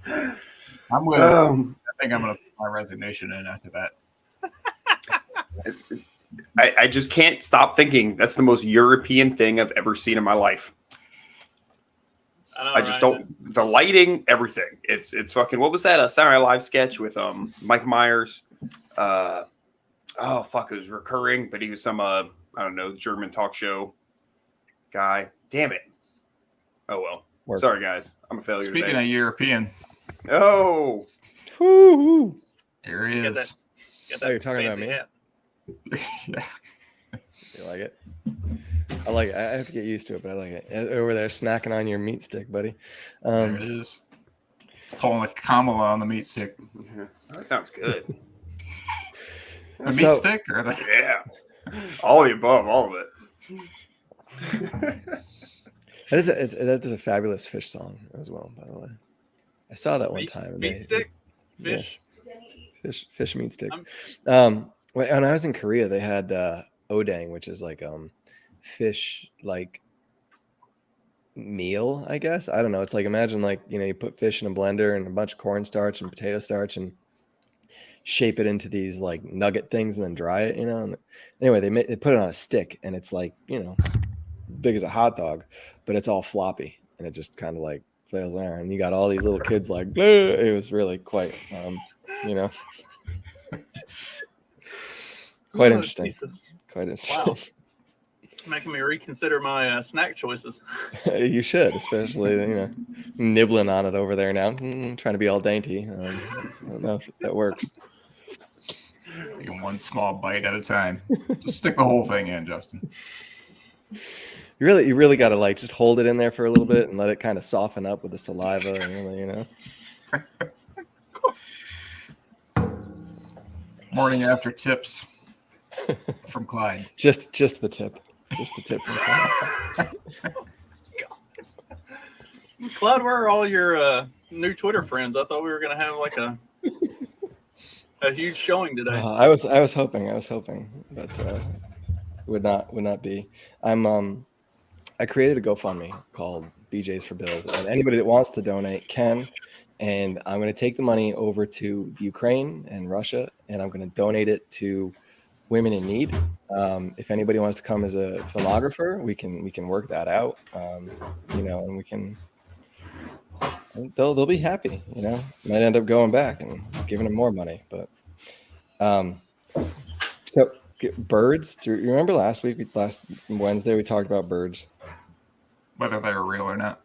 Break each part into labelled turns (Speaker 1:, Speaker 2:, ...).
Speaker 1: I'm with. I think I'm going to put my resignation in after that.
Speaker 2: I just can't stop thinking that's the most European thing I've ever seen in my life. I just don't. The lighting, everything. It's fucking. What was that? A Saturday Night Live sketch with Mike Myers. Oh fuck, it was recurring, but he was some I don't know, German talk show guy. Damn it. Oh well. Work. Sorry guys, I'm a failure.
Speaker 1: Speaking
Speaker 2: today.
Speaker 1: of European.
Speaker 2: Oh.
Speaker 3: Woo-hoo.
Speaker 1: Here he is.
Speaker 3: Oh, you're talking about me?
Speaker 1: Yeah.
Speaker 3: You like it? I like it. I have to get used to it, but I like it. Over there snacking on your meat stick, buddy.
Speaker 1: There it is. It's pulling a Kamala on the meat stick.
Speaker 2: Yeah. That sounds good.
Speaker 1: The meat stick? Or the...
Speaker 2: Yeah. All of the above, all of it.
Speaker 3: That is a fabulous Fish song as well, by the way. I saw that one time.
Speaker 4: Meat stick?
Speaker 3: Fish? Yes. Fish meat sticks. When I was in Korea, they had odang, which is like fish like meal, I guess. I don't know. It's like, imagine like, you put fish in a blender and a bunch of cornstarch and potato starch and shape it into these like nugget things and then dry it, And anyway, they put it on a stick and it's like, big as a hot dog, but it's all floppy and it just kind of like flails around. And you got all these little kids like, bleh. It was really quite, quite interesting.
Speaker 4: Jesus.
Speaker 3: Quite interesting.
Speaker 4: Wow. Making me reconsider my snack choices.
Speaker 3: You should, especially, nibbling on it over there now, trying to be all dainty. I don't know if that works.
Speaker 1: Taking one small bite at a time. Just stick the whole thing in, Justin.
Speaker 3: You really got to like just hold it in there for a little bit and let it kind of soften up with the saliva, and
Speaker 1: Morning after tips from Clyde.
Speaker 3: Just the tip. Just the tip from Clyde.
Speaker 4: Clyde, where are all your new Twitter friends? I thought we were going to have like a huge showing today.
Speaker 3: I was hoping, but would not be. I created a GoFundMe called BJ's for Bills, and anybody that wants to donate can. And I'm going to take the money over to the Ukraine and Russia, and I'm going to donate it to women in need. If anybody wants to come as a filmographer, we can work that out. And we can. They'll be happy. Might end up going back and giving them more money, but. So birds. Do you remember last Wednesday we talked about birds?
Speaker 1: Whether they're real or not.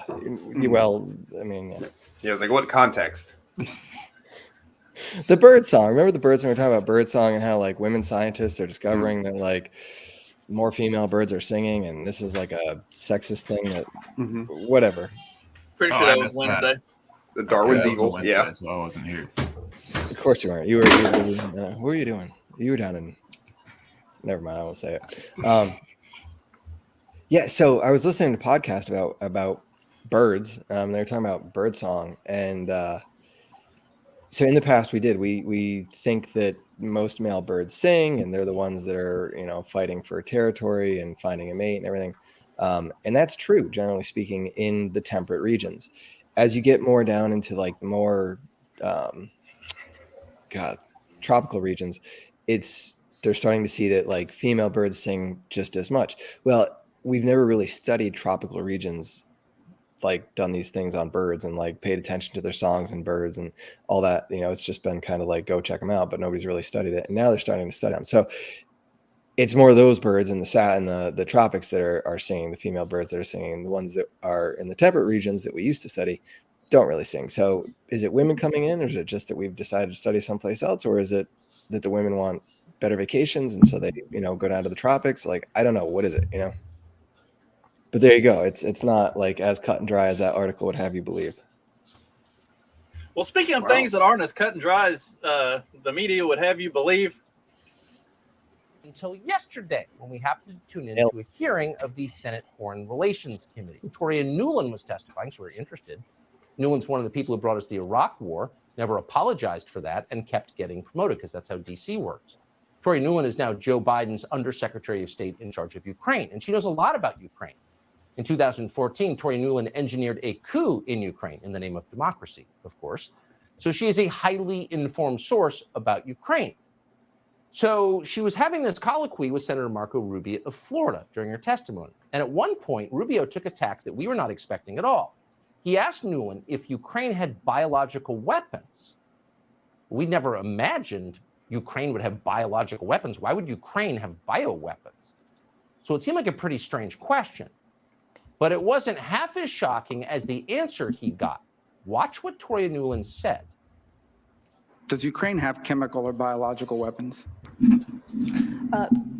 Speaker 3: Well, I mean,
Speaker 2: yeah, it's like what context?
Speaker 3: The bird song. Remember the birds when we were talking about bird song and how like women scientists are discovering that like more female birds are singing, and this is like a sexist thing that whatever.
Speaker 4: Pretty sure that was Wednesday.
Speaker 2: The Darwin's evil.
Speaker 1: Wednesday, yeah, so I wasn't here.
Speaker 3: Of course you weren't. You were what were you doing? You were down in. Never mind. I won't say it. Yeah. So I was listening to a podcast about birds. They were talking about bird song, and so in the past we think that most male birds sing, and they're the ones that are fighting for territory and finding a mate and everything, and that's true generally speaking in the temperate regions. As you get more down into like the more tropical regions, they're starting to see that like female birds sing just as much. Well, we've never really studied tropical regions, like done these things on birds and like paid attention to their songs and birds and all that. It's just been kind of like, go check them out, but nobody's really studied it. And now they're starting to study them. So it's more of those birds in the tropics that are singing, the female birds that are singing. The ones that are in the temperate regions that we used to study don't really sing. So is it women coming in, or is it just that we've decided to study someplace else, or is it that the women want better vacations and so they go down to the tropics? Like, I don't know, what is it? But there you go. It's not like as cut and dry as that article would have you believe.
Speaker 4: Well, speaking of things that aren't as cut and dry as the media would have you believe.
Speaker 5: Until yesterday, when we happened to tune into a hearing of the Senate Foreign Relations Committee. Victoria Nuland was testifying, so we're interested. Nuland's one of the people who brought us the Iraq War, never apologized for that, and kept getting promoted because that's how D.C. works. Victoria Nuland is now Joe Biden's Undersecretary of State in charge of Ukraine, and she knows a lot about Ukraine. In 2014, Tori Nuland engineered a coup in Ukraine in the name of democracy, of course. So she is a highly informed source about Ukraine. So she was having this colloquy with Senator Marco Rubio of Florida during her testimony. And at one point, Rubio took a tack that we were not expecting at all. He asked Nuland if Ukraine had biological weapons. We never imagined Ukraine would have biological weapons. Why would Ukraine have bioweapons? So it seemed like a pretty strange question. But it wasn't half as shocking as the answer he got. Watch what Toria Nuland said.
Speaker 6: Does Ukraine have chemical or biological weapons?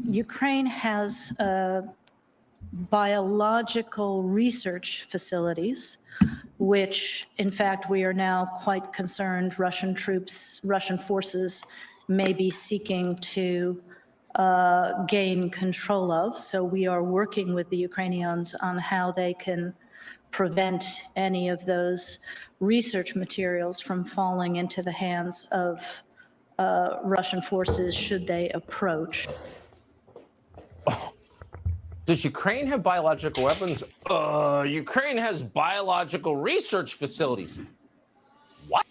Speaker 7: Ukraine has biological research facilities, which, in fact, we are now quite concerned Russian forces may be seeking to gain control of. So we are working with the Ukrainians on how they can prevent any of those research materials from falling into the hands of Russian forces should they approach.
Speaker 5: Does Ukraine have biological weapons? Ukraine has biological research facilities. What?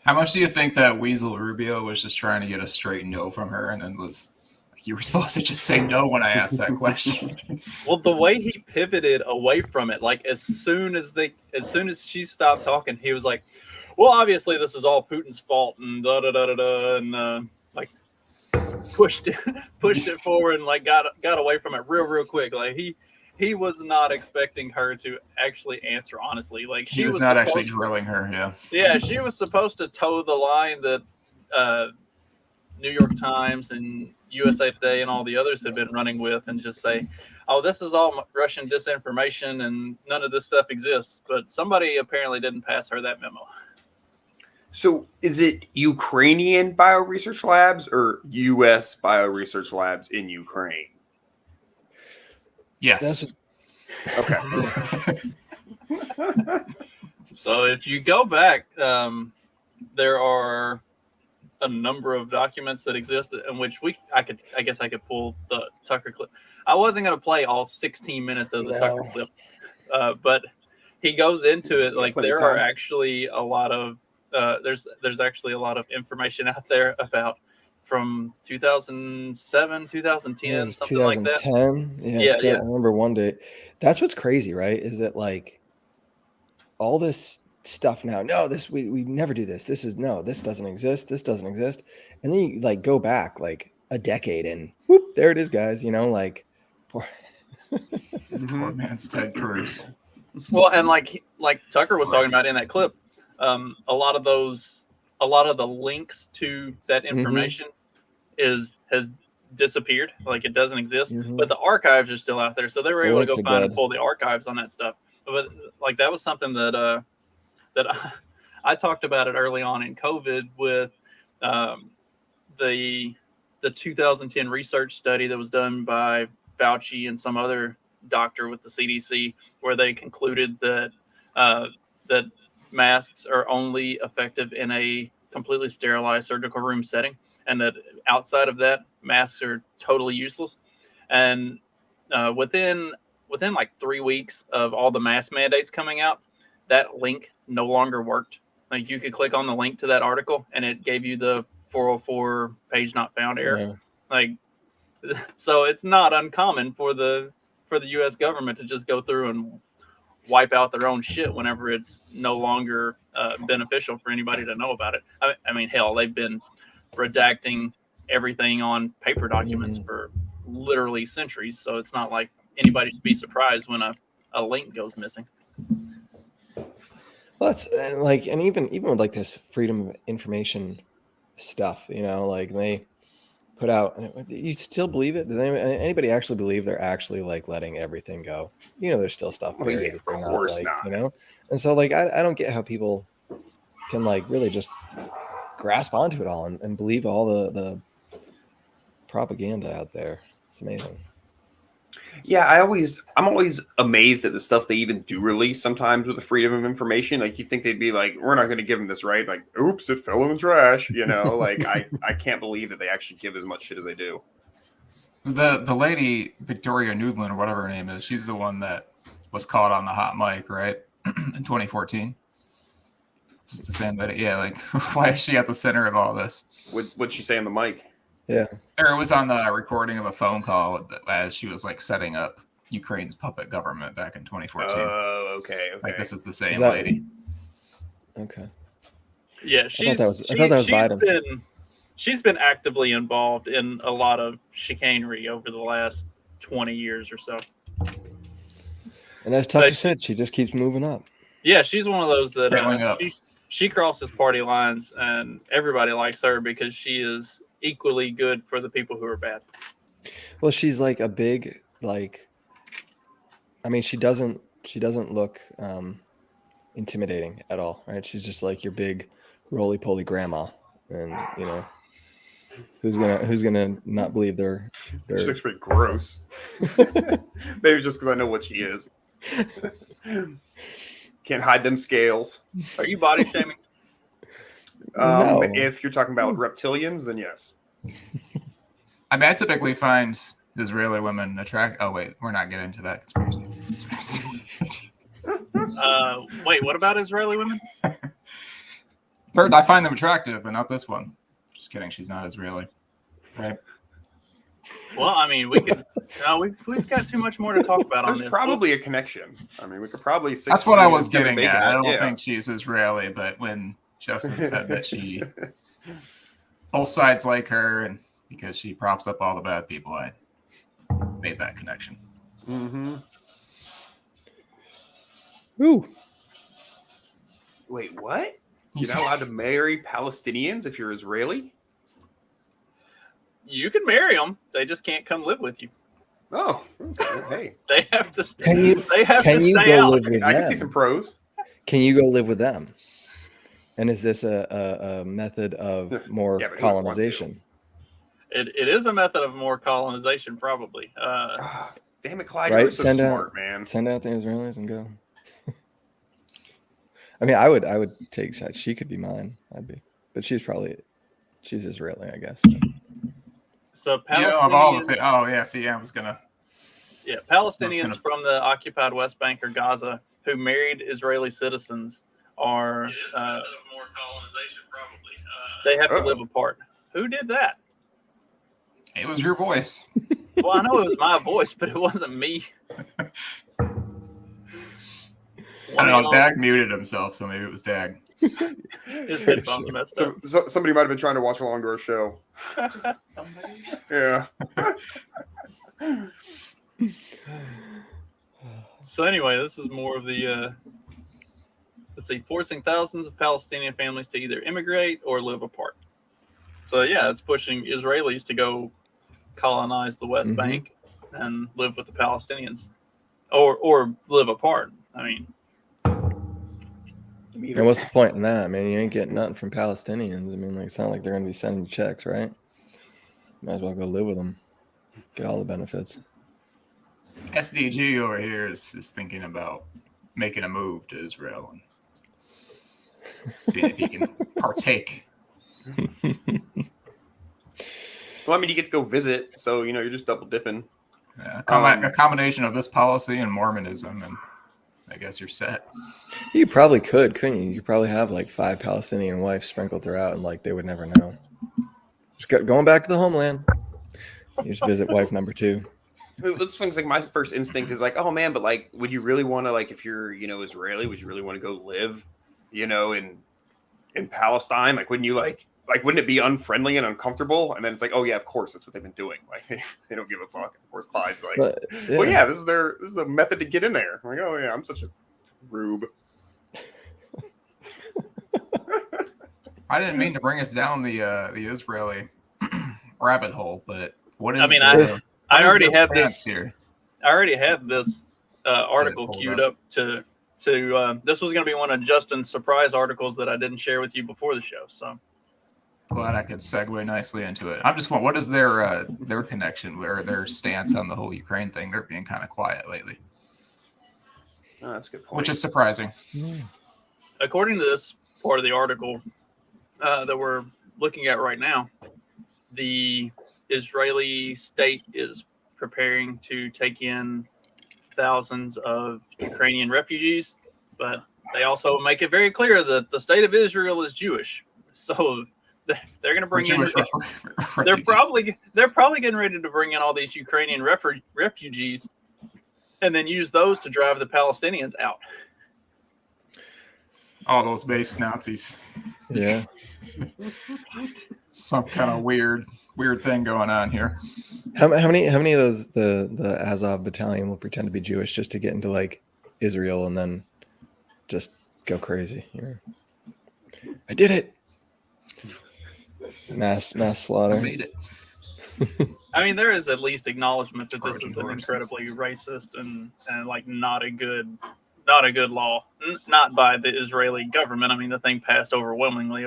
Speaker 1: How much do you think that Weasel Rubio was just trying to get a straight no from her, and then was you were supposed to just say no when I asked that question?
Speaker 4: Well, the way he pivoted away from it, like as soon as she stopped talking, he was like, "Well, obviously this is all Putin's fault," and da da da da da, and like pushed it forward and like got away from it real quick. Like he was not expecting her to actually answer honestly. Like
Speaker 1: He was not actually drilling her.
Speaker 4: Yeah, she was supposed to toe the line that New York Times and USA Today and all the others had been running with, and just say, "Oh, this is all Russian disinformation and none of this stuff exists." But somebody apparently didn't pass her that memo.
Speaker 2: So is it Ukrainian bioresearch labs or U.S. bioresearch labs in Ukraine?
Speaker 1: Yes.
Speaker 2: Okay.
Speaker 4: So if you go back, there are a number of documents that exist in which I guess I could pull the Tucker clip. I wasn't going to play all 16 minutes of the Tucker clip, but he goes into it like there are actually a lot of there's actually a lot of information out there about from 2007, 2010, something like that.
Speaker 3: 2010. Yeah. I remember one day. That's what's crazy, right? Is that like all this stuff now? No, we never do this. This doesn't exist. This doesn't exist. And then you like go back like a decade and whoop, there it is, guys. You know, like poor
Speaker 1: man's Ted Cruz.
Speaker 4: Well, and like Tucker was talking about in that clip, a lot of the links to that information has disappeared. Like it doesn't exist, but the archives are still out there. So they were able to go find and pull the archives on that stuff. But like that was something that I talked about it early on in COVID with the 2010 research study that was done by Fauci and some other doctor with the CDC, where they concluded that that masks are only effective in a completely sterilized surgical room setting, and that outside of that, masks are totally useless. And within like 3 weeks of all the mask mandates coming out, that link no longer worked. Like you could click on the link to that article, and it gave you the 404 page not found error. Yeah. Like, so it's not uncommon for the U.S. government to just go through and wipe out their own shit whenever it's no longer beneficial for anybody to know about it. I mean, hell, they've been redacting everything on paper documents for literally centuries. So it's not like anybody should be surprised when a link goes missing.
Speaker 3: Well, it's like, and even with like this freedom of information stuff, you know, like they put out, you still believe it? Does anybody actually believe they're actually like letting everything go? You know, there's still stuff there.
Speaker 2: Yeah, of course not.
Speaker 3: You know, and so like I don't get how people can like really just grasp onto it all and believe all the propaganda out there. It's amazing.
Speaker 2: Yeah, I'm always amazed at the stuff they even do release sometimes with the freedom of information. Like you'd think they'd be like, we're not going to give them this, right? Like, oops, it fell in the trash. You know, like I can't believe that they actually give as much shit as they do.
Speaker 1: The lady Victoria Nuland or whatever her name is, she's the one that was caught on the hot mic, right? In 2014. It's just the same lady. Yeah, like why is she at the center of all this?
Speaker 2: What'd she say on the mic?
Speaker 3: Yeah.
Speaker 1: Or it was on the recording of a phone call as she was like setting up Ukraine's puppet government back in 2014.
Speaker 2: Oh, okay.
Speaker 1: Like this is the same
Speaker 3: Is that-
Speaker 1: lady.
Speaker 3: Okay.
Speaker 4: Yeah,
Speaker 3: I thought that was Biden.
Speaker 4: She's been actively involved in a lot of chicanery over the last 20 years or so.
Speaker 3: And as Tucker said, she just keeps moving up.
Speaker 4: Yeah, she's one of those that
Speaker 1: Scaling up.
Speaker 4: she crosses party lines, and everybody likes her because she is equally good for the people who are bad.
Speaker 3: Well, she's like a big, like, I mean, she doesn't look intimidating at all, right? She's just like your big roly-poly grandma, and you know, who's gonna not believe they're
Speaker 2: She looks pretty gross. Maybe just because I know what she is. Can't hide them scales.
Speaker 4: Are you body shaming?
Speaker 3: No.
Speaker 2: If you're talking about reptilians, then yes.
Speaker 1: I mean, I typically find Israeli women attractive. Oh wait, we're not getting into that conspiracy.
Speaker 4: Wait, what about Israeli women?
Speaker 1: Third, I find them attractive, but not this one. Just kidding. She's not Israeli, right?
Speaker 4: Well, I mean, we could. No, we've got too much more to talk about on
Speaker 2: There's
Speaker 4: this.
Speaker 2: probably a connection. I mean, we could probably.
Speaker 1: That's what I was getting
Speaker 2: Bacon
Speaker 1: at. I
Speaker 2: it,
Speaker 1: don't
Speaker 2: yeah.
Speaker 1: think she's Israeli, but when Justin said that she, both sides like her, and because she props up all the bad people, I made that connection.
Speaker 2: Mm-hmm.
Speaker 3: Ooh.
Speaker 2: Wait, what? You're not allowed to marry Palestinians if you're Israeli?
Speaker 4: You can marry them; they just can't come live with you.
Speaker 2: Oh, okay. Hey,
Speaker 4: They have to stay.
Speaker 3: Can you
Speaker 4: They have to
Speaker 3: go
Speaker 4: stay out.
Speaker 3: live with
Speaker 2: I
Speaker 3: them?
Speaker 2: can see some pros.
Speaker 3: Can you go live with them? And is this a method of more
Speaker 2: Yeah, but who would want to?
Speaker 3: colonization?
Speaker 4: It is a method of more colonization, probably.
Speaker 2: Ah, damn it, Clyde,
Speaker 3: Right?
Speaker 2: you're so
Speaker 3: Send
Speaker 2: smart,
Speaker 3: out-
Speaker 2: man.
Speaker 3: Send out the Israelis and go. I mean, I would take shots. She could be mine. But she's Israeli, I guess.
Speaker 4: So
Speaker 1: You know, of all the
Speaker 4: Palestinians,
Speaker 1: things. Oh yeah, see, I was gonna.
Speaker 4: yeah, Palestinians
Speaker 1: gonna-
Speaker 4: from the occupied West Bank or Gaza who married Israeli citizens are more colonization, probably. They have to live apart. Who did that?
Speaker 1: It was your voice.
Speaker 4: Well, I know it was my voice, but it wasn't me.
Speaker 1: I don't know. Dag muted himself, so maybe it was Dag.
Speaker 4: His headphones messed up.
Speaker 2: So somebody might have been trying to watch along to our show. Yeah.
Speaker 4: So anyway, this is more of the let's see, forcing thousands of Palestinian families to either immigrate or live apart. So yeah, it's pushing Israelis to go colonize the West Bank and live with the Palestinians, or live apart. I mean,
Speaker 3: And what's the point in that? I mean, you ain't getting nothing from Palestinians. I mean, like, it's not like they're going to be sending checks, right? Might as well go live with them. Get all the benefits.
Speaker 1: SDG over here is thinking about making a move to Israel and seeing if he can partake.
Speaker 2: Well, I mean, you get to go visit, so you're just double dipping.
Speaker 1: Yeah, a combination of this policy and Mormonism, and I guess you're set.
Speaker 3: You probably could, couldn't you? You could probably have like 5 Palestinian wives sprinkled throughout, and like they would never know. Just going back to the homeland. You just visit wife number 2.
Speaker 2: Those things, like, my first instinct is like, oh man, but like, would you really want to, like, if you're Israeli, would you really want to go live in Palestine? Like, wouldn't you like wouldn't it be unfriendly and uncomfortable? And then it's like, oh yeah, of course, that's what they've been doing. Like, they don't give a fuck. Of course, Clyde's like, well, yeah, this is a method to get in there. I'm like, oh yeah, I'm such a rube.
Speaker 1: I didn't mean to bring us down the Israeli rabbit hole, but what is?
Speaker 4: I mean, I already had this here. I already had this article queued up to this was going to be one of Justin's surprise articles that I didn't share with you before the show. So
Speaker 1: glad I could segue nicely into it. I'm just wondering, what is their connection or their stance on the whole Ukraine thing? They're being kind of quiet lately.
Speaker 2: Oh, that's a good point.
Speaker 1: Which is surprising.
Speaker 4: According to this part of the article that we're looking at right now, the Israeli state is preparing to take in thousands of Ukrainian refugees, but they also make it very clear that the state of Israel is Jewish. So they're going to bring in. They're probably getting ready to bring in all these Ukrainian refugees, and then use those to drive the Palestinians out.
Speaker 1: All those base Nazis.
Speaker 3: Yeah.
Speaker 1: Some kind of weird thing going on here.
Speaker 3: How many of those the Azov battalion will pretend to be Jewish just to get into like Israel and then just go crazy? You know? I did it. Mass slaughter.
Speaker 1: I made it.
Speaker 4: I mean, there is at least acknowledgement that this
Speaker 1: Trojan
Speaker 4: is an
Speaker 1: horse.
Speaker 4: incredibly racist and like not a good law. Not by the Israeli government. I mean, the thing passed overwhelmingly.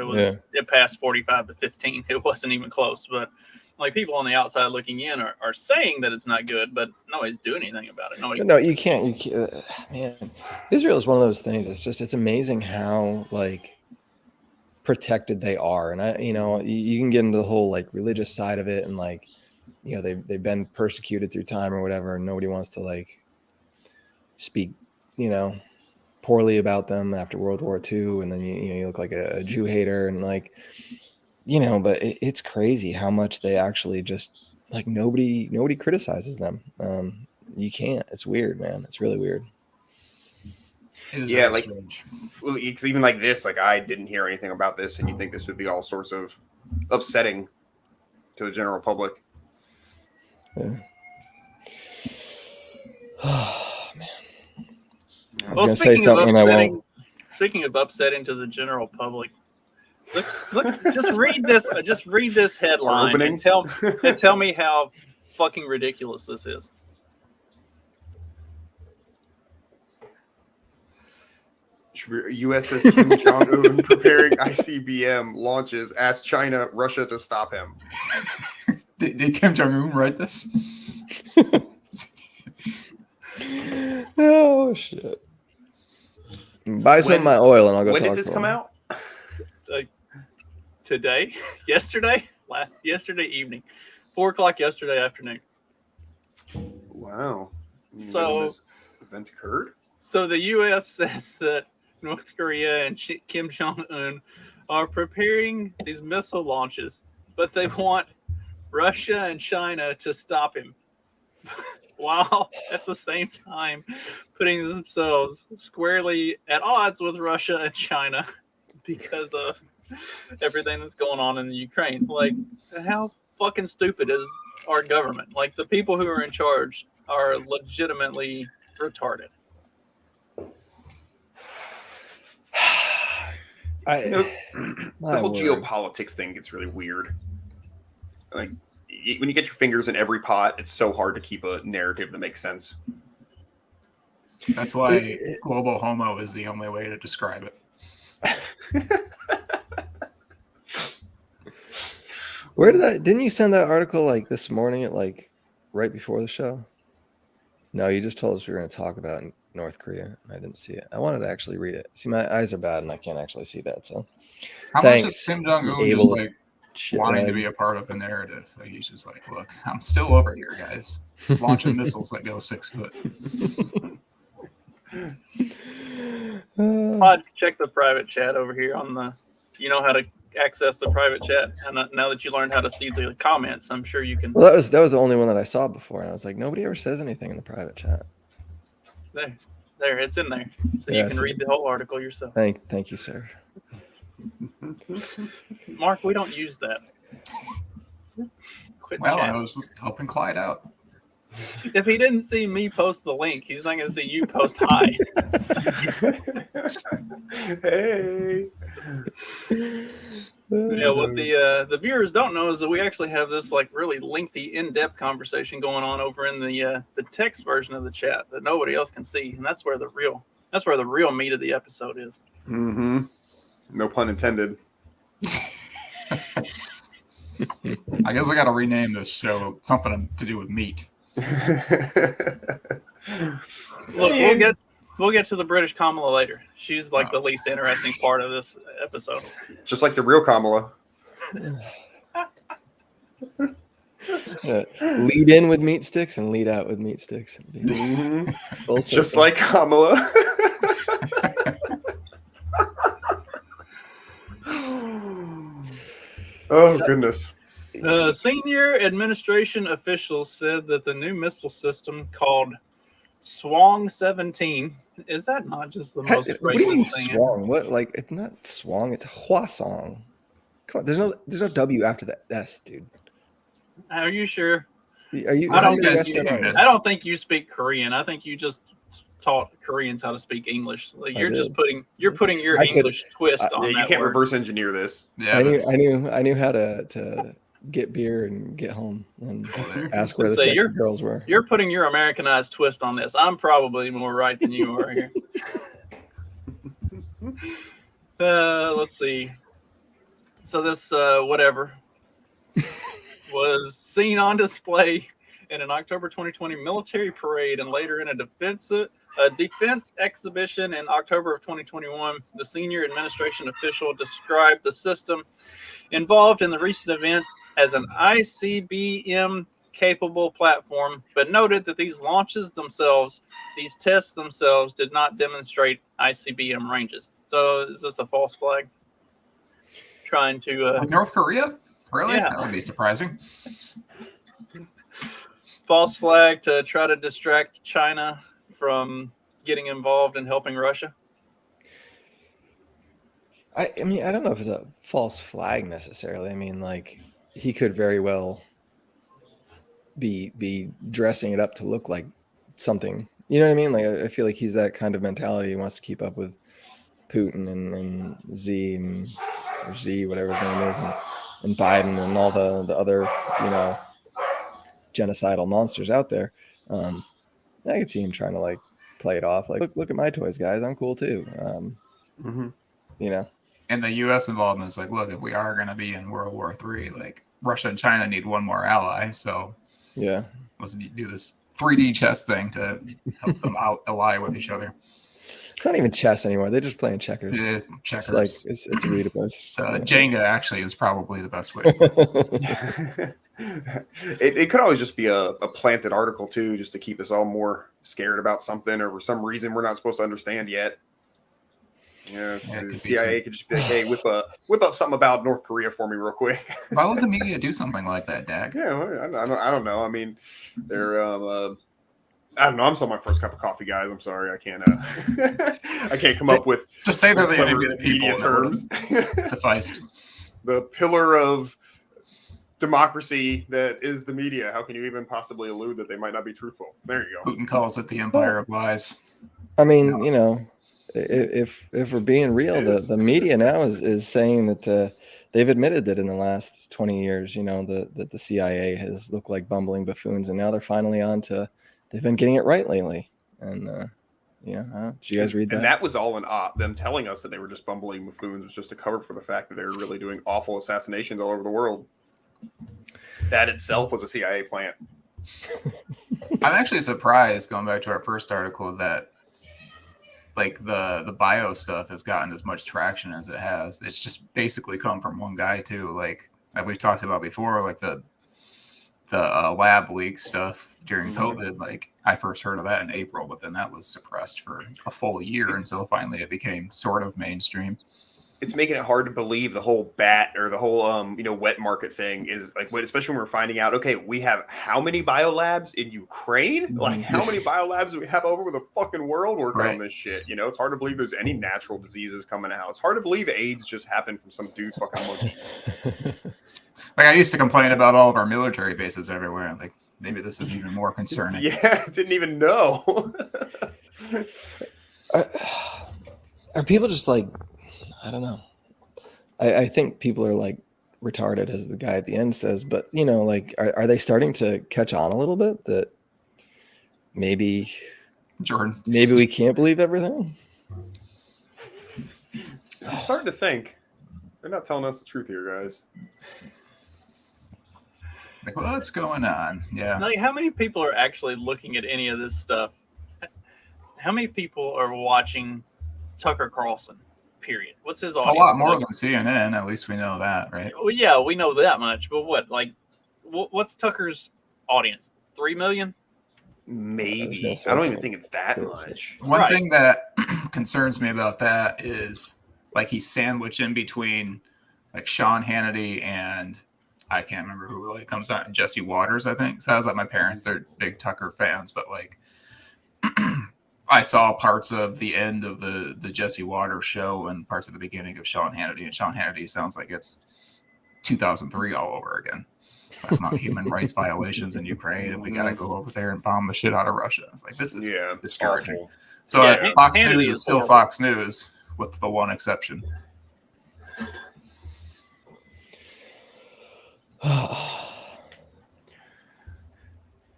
Speaker 4: It passed 45-15. It wasn't even close. But like people on the outside looking in are saying that it's not good, but nobody's doing anything about it.
Speaker 3: No, you can't. Man, Israel is one of those things. It's amazing how like protected they are, and you can get into the whole like religious side of it, and like they've been persecuted through time or whatever, and nobody wants to like speak poorly about them after World War II, and then you look like a Jew hater, and like but it's crazy how much they actually just like nobody criticizes them. You can't. It's weird, man. It's really weird.
Speaker 1: It is
Speaker 2: Yeah,
Speaker 1: very
Speaker 2: like
Speaker 1: strange.
Speaker 2: well, it's even like this. Like I didn't hear anything about this, and you think this would be all sorts of upsetting to the general public.
Speaker 3: Yeah. Oh man. I was
Speaker 4: Well,
Speaker 3: gonna say something and I won't.
Speaker 4: Speaking of upsetting to the general public, look, just read this. Just read this headline and tell me how fucking ridiculous this is.
Speaker 2: USS Kim Jong-un preparing ICBM launches, asks China, Russia to stop him.
Speaker 1: Did Kim Jong-un write this?
Speaker 3: Oh shit! Buy some of my oil and I'll go.
Speaker 2: When
Speaker 3: talk
Speaker 2: did this
Speaker 3: to
Speaker 2: come
Speaker 3: him.
Speaker 2: out?
Speaker 4: Today, yesterday evening, 4:00 yesterday afternoon.
Speaker 2: Wow.
Speaker 4: So
Speaker 2: when this event occurred.
Speaker 4: So the U.S. says that North Korea and Kim Jong-un are preparing these missile launches, but they want Russia and China to stop him, while at the same time putting themselves squarely at odds with Russia and China because of everything that's going on in the Ukraine. Like, how fucking stupid is our government? Like, the people who are in charge are legitimately retarded.
Speaker 2: The whole geopolitics thing gets really weird. Like when you get your fingers in every pot, it's so hard to keep a narrative that makes sense.
Speaker 1: That's why global homo is the only way to describe it.
Speaker 3: Where didn't you send that article like this morning at like right before the show? No, you just told us we were going to talk about North Korea. I didn't see it. I wanted to actually read it. See, my eyes are bad and I can't actually see that. So
Speaker 1: how much is Kim Jong-un just like wanting to be a part of the narrative? Like he's just like, look, I'm still over here, guys, launching missiles that go 6 foot.
Speaker 4: Pod, check the private chat over here on the. You know how to access the private chat, and now that you learned how to see the comments, I'm sure you can.
Speaker 3: Well, that was the only one that I saw before, and I was like, nobody ever says anything in the private chat.
Speaker 4: There, it's in there, so you can read the whole article yourself.
Speaker 3: Thank you, sir.
Speaker 4: Mark, we don't use that. Quit
Speaker 1: Well,
Speaker 4: chatting.
Speaker 1: I was just helping Clyde out.
Speaker 4: If he didn't see me post the link, he's not going to see you post hi.
Speaker 2: Hey.
Speaker 4: Yeah, what the viewers don't know is that we actually have this like really lengthy, in-depth conversation going on over in the text version of the chat that nobody else can see, and that's where the real meat of the episode is.
Speaker 2: Mm-hmm. No pun intended.
Speaker 1: I guess I got to rename this show something to do with meat.
Speaker 4: Look, we'll get to the British Kamala later. She's like the least interesting part of this episode.
Speaker 2: Just like the real Kamala.
Speaker 3: Lead in with meat sticks and lead out with meat sticks. Full
Speaker 2: Just
Speaker 3: circle.
Speaker 2: like Kamala. Oh, goodness.
Speaker 4: Senior administration officials said that the new missile system called Swang 17 is that not just the most
Speaker 3: What do you mean
Speaker 4: racist thing?
Speaker 3: swang? What, like, it's not swang, it's Hwasong. Come on, there's no W after that S, dude.
Speaker 4: Are you sure?
Speaker 3: Are you?
Speaker 4: I
Speaker 3: how
Speaker 4: don't
Speaker 3: many
Speaker 1: think
Speaker 3: S's
Speaker 1: you-
Speaker 3: are there?
Speaker 4: I don't think you speak Korean. I think you just taught Koreans how to speak English. Like,
Speaker 3: I
Speaker 4: you're just
Speaker 3: did.
Speaker 4: putting your
Speaker 3: I could-
Speaker 4: English twist on
Speaker 2: Yeah, you
Speaker 4: that
Speaker 2: can't
Speaker 4: word.
Speaker 2: reverse engineer this.
Speaker 1: Yeah,
Speaker 3: I
Speaker 1: that's-
Speaker 3: knew how to get beer and get home and ask where the
Speaker 4: Say,
Speaker 3: sexy girls were.
Speaker 4: You're putting your Americanized twist on this. I'm probably more right than you are here. Let's see. So this whatever was seen on display in an October 2020 military parade and later in a defense exhibition in October of 2021. The senior administration official described the system involved in the recent events as an ICBM capable platform, but noted that these tests themselves did not demonstrate ICBM ranges. So is this a false flag? Trying to
Speaker 1: with North Korea? Really?
Speaker 4: Yeah.
Speaker 1: That would be surprising.
Speaker 4: false flag to try to distract China from getting involved in helping Russia?
Speaker 3: I mean, I don't know if it's a false flag necessarily. I mean, like, he could very well be dressing it up to look like something. You know what I mean? Like, I feel like he's that kind of mentality. He wants to keep up with Putin and or Z, whatever his name is, and Biden and all the other, genocidal monsters out there. I could see him trying to, like, play it off. Like, look at my toys, guys. I'm cool too.
Speaker 1: And the U.S. involvement is like, look, if we are going to be in World War III, like, Russia and China need one more ally. So
Speaker 3: Yeah.
Speaker 1: let's do this 3D chess thing to help them ally with each other.
Speaker 3: It's not even chess anymore. They're just playing checkers.
Speaker 1: It is checkers.
Speaker 3: It's like it's Oedipus.
Speaker 1: Jenga actually is probably the best way.
Speaker 2: It could always just be a planted article too, just to keep us all more scared about something, or for some reason we're not supposed to understand yet. Yeah,
Speaker 1: Yeah, it could
Speaker 2: the
Speaker 1: be
Speaker 2: CIA could just be like, "Hey, whip up something about North Korea for me real quick."
Speaker 1: Why would the media do something like that, Dak?
Speaker 2: Yeah, I don't know. I mean, they're I don't know. I'm still my first cup of coffee, guys. I'm sorry, I can't I can't come up with
Speaker 1: Just say they're the
Speaker 2: clever
Speaker 1: enemy of the
Speaker 2: media
Speaker 1: people.
Speaker 2: terms.
Speaker 1: Sufficed.
Speaker 2: The pillar of democracy that is the media. How can you even possibly allude that they might not be truthful? There you go.
Speaker 1: Putin calls it the empire of lies.
Speaker 3: I mean, if we're being real, the media now is saying that they've admitted that in the last 20 years, that the CIA has looked like bumbling buffoons, and now they're finally on to they've been getting it right lately. And did you guys read that?
Speaker 2: And that was all an op. Them telling us that they were just bumbling buffoons was just a cover for the fact that they were really doing awful assassinations all over the world. That itself was a CIA plant.
Speaker 1: I'm actually surprised, going back to our first article, that like the bio stuff has gotten as much traction as it has. It's just basically come from one guy too. Like we've talked about before, like the lab leak stuff during COVID. Like I first heard of that in April, but then that was suppressed for a full year until finally it became sort of mainstream.
Speaker 2: It's making it hard to believe the whole bat or the whole wet market thing is like, especially when we're finding out, okay, we have how many biolabs in Ukraine? Like how many biolabs do we have all over the fucking world working on this shit? It's hard to believe there's any natural diseases coming out. It's hard to believe AIDS just happened from some dude fucking monkey.
Speaker 1: Like I used to complain about all of our military bases everywhere. Like maybe this is even more concerning.
Speaker 2: Yeah, didn't even know.
Speaker 3: Are people just like, I don't know. I think people are like retarded, as the guy at the end says, but like, are they starting to catch on a little bit that maybe we can't believe everything?
Speaker 2: I'm starting to think they're not telling us the truth here, guys.
Speaker 1: Like, what's going on? Yeah.
Speaker 4: Like, how many people are actually looking at any of this stuff? How many people are watching Tucker Carlson? Period. What's his audience?
Speaker 1: A lot more than CNN. At least we know that, right?
Speaker 4: Well, yeah, we know that much. But what's Tucker's audience? 3 million?
Speaker 2: Maybe. I don't even think it's that much.
Speaker 1: One thing that concerns me about that is like he's sandwiched in between like Sean Hannity and I can't remember who like comes out, Jesse Waters, I think. So I was like, my parents, they're big Tucker fans, but like I saw parts of the end of the Jesse Waters show and parts of the beginning of Sean Hannity, and Sean Hannity sounds like it's 2003 all over again. Talking about human rights violations in Ukraine, and we got to go over there and bomb the shit out of Russia. It's like, this is discouraging.
Speaker 2: Awful.
Speaker 1: So
Speaker 4: Yeah,
Speaker 1: Fox
Speaker 4: Hannity
Speaker 1: News
Speaker 4: is
Speaker 1: is still
Speaker 4: horrible.
Speaker 1: Fox News with the one exception.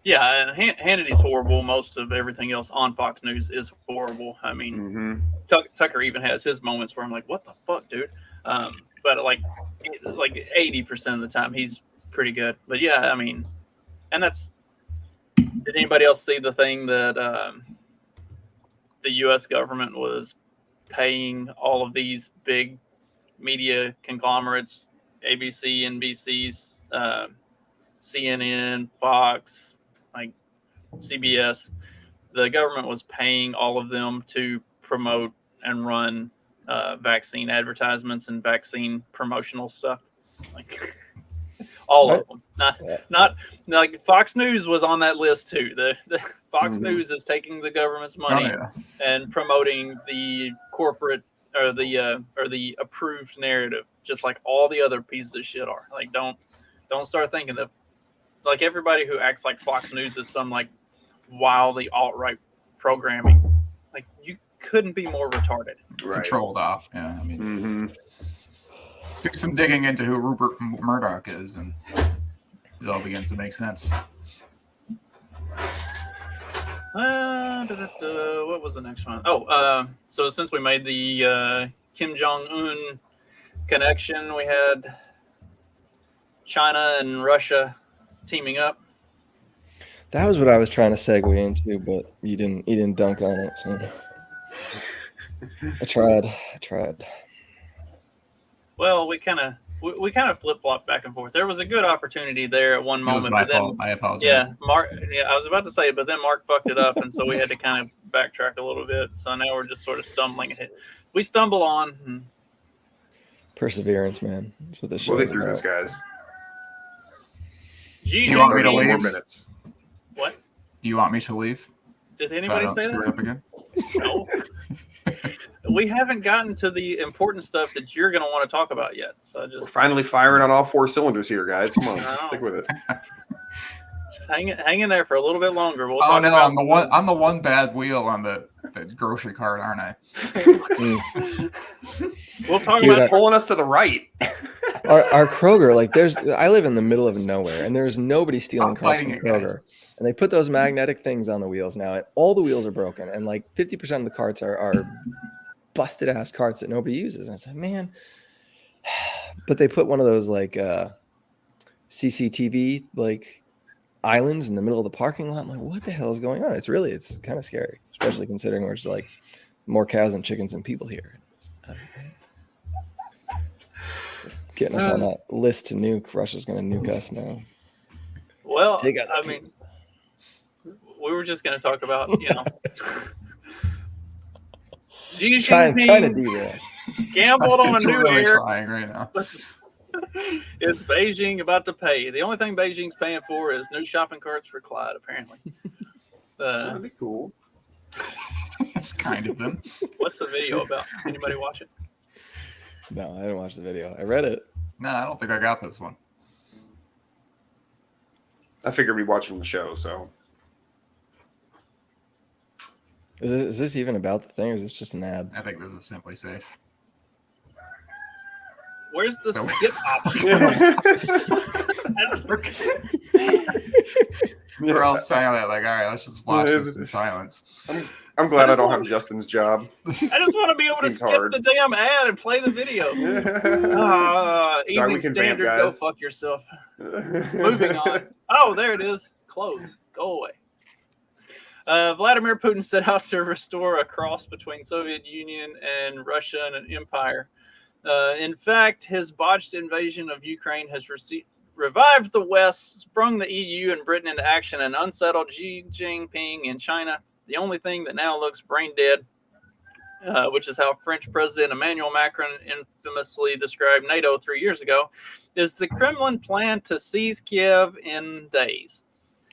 Speaker 4: Yeah, and Hannity's horrible. Most of everything else on Fox News is horrible. I mean, Tucker even has his moments where I'm like, what the fuck, dude? But like 80% of the time, he's pretty good. But yeah, I mean, and that's. Did anybody else see the thing that the U.S. government was paying all of these big media conglomerates, ABC, NBC, CNN, Fox, like CBS? The government was paying all of them to promote and run vaccine advertisements and vaccine promotional stuff. Like all of them. Not like Fox News was on that list too. The Fox News is taking the government's money and promoting the corporate or the approved narrative, just like all the other pieces of shit are. Like don't start thinking that like everybody who acts like Fox News is some like wildly alt-right programming. Like you couldn't be more retarded.
Speaker 1: Controlled off. Yeah, I mean, do some digging into who Rupert Murdoch is, and it all begins to make sense.
Speaker 4: What was the next one? Oh, so since we made the Kim Jong-un connection, we had China and Russia teaming up.
Speaker 3: That was what I was trying to segue into, but you didn't dunk on it. So I tried.
Speaker 4: Well, we kind of flip-flopped back and forth. There was a good opportunity there at one moment.
Speaker 1: It was my
Speaker 4: but then,
Speaker 1: fault. I apologize.
Speaker 4: Yeah, Mark. Yeah, I was about to say, but then Mark fucked it up, and so we had to kind of backtrack a little bit. So now we're just sort of stumbling ahead. We stumble on.
Speaker 3: Perseverance, man. That's what this show
Speaker 2: We'll
Speaker 3: is
Speaker 2: get through
Speaker 3: about.
Speaker 2: this, guys.
Speaker 1: Do you want me to
Speaker 2: 30 more
Speaker 1: leave?
Speaker 2: minutes.
Speaker 4: What?
Speaker 1: Do you want me to leave?
Speaker 4: Did anybody
Speaker 1: so I don't
Speaker 4: say
Speaker 1: screw
Speaker 4: that?
Speaker 1: it up again?
Speaker 4: No. We haven't gotten to the important stuff that you're going to want to talk about yet. So
Speaker 2: We're
Speaker 4: just
Speaker 2: finally firing on all 4 cylinders here, guys. Come on,
Speaker 4: I know.
Speaker 2: stick with it.
Speaker 4: hang in there for a little bit longer. We'll
Speaker 1: Oh
Speaker 4: talk
Speaker 1: no,
Speaker 4: about
Speaker 1: I'm the one bad wheel on the grocery cart, aren't I?
Speaker 4: We'll talk
Speaker 3: Dude,
Speaker 4: about
Speaker 2: Pulling us to the right.
Speaker 3: Our Kroger, like I live in the middle of nowhere, and there's nobody stealing
Speaker 1: Stop
Speaker 3: carts from
Speaker 1: fighting it, guys.
Speaker 3: Kroger. And they put those magnetic things on the wheels now, and all the wheels are broken, and like 50% of the carts are busted ass carts that nobody uses. And it's like, man, but they put one of those like CCTV like islands in the middle of the parking lot. I'm like, what the hell is going on? It's kind of scary, especially considering there's like more cows and chickens than people here. Getting us on that list to nuke. Russia's going to nuke us now.
Speaker 4: well,
Speaker 3: Take out that
Speaker 4: I mean, we were just going to talk about, Xi
Speaker 3: Trying to
Speaker 4: Jinping
Speaker 3: do that.
Speaker 4: gambled on a
Speaker 1: Justin's
Speaker 4: new
Speaker 1: really
Speaker 4: air.
Speaker 1: trying right now.
Speaker 4: Is Beijing about to pay? The only thing Beijing's paying for is new shopping carts for Clyde, apparently.
Speaker 2: That'd be cool.
Speaker 1: It's kind of them.
Speaker 4: What's the video about? Anybody watch it?
Speaker 3: No, I didn't watch the video. I read it.
Speaker 1: No, I don't think I got this one.
Speaker 2: I figured we'd be watching the show, so.
Speaker 3: Is this even about the thing, or is this just an ad?
Speaker 1: I think this is simply safe.
Speaker 4: Where's the
Speaker 1: No.
Speaker 4: skip option?
Speaker 1: We're all silent, like, all right, let's just watch this in silence.
Speaker 2: I'm glad I
Speaker 4: just
Speaker 2: don't
Speaker 4: want-
Speaker 2: have Justin's job.
Speaker 4: I just want to be able to
Speaker 2: Seems
Speaker 4: skip
Speaker 2: hard.
Speaker 4: the damn ad and play the video.
Speaker 2: we
Speaker 4: Evening
Speaker 2: can vamp,
Speaker 4: Standard, go
Speaker 2: guys.
Speaker 4: fuck yourself. Moving on. Oh, there it is. Close. Go away. Vladimir Putin set out to restore a cross between Soviet Union and Russia and an empire. In fact, his botched invasion of Ukraine has revived the West, sprung the EU and Britain into action, and unsettled Xi Jinping in China. The only thing that now looks brain dead, which is how French President Emmanuel Macron infamously described NATO 3 years ago, is the Kremlin plan to seize Kiev in days.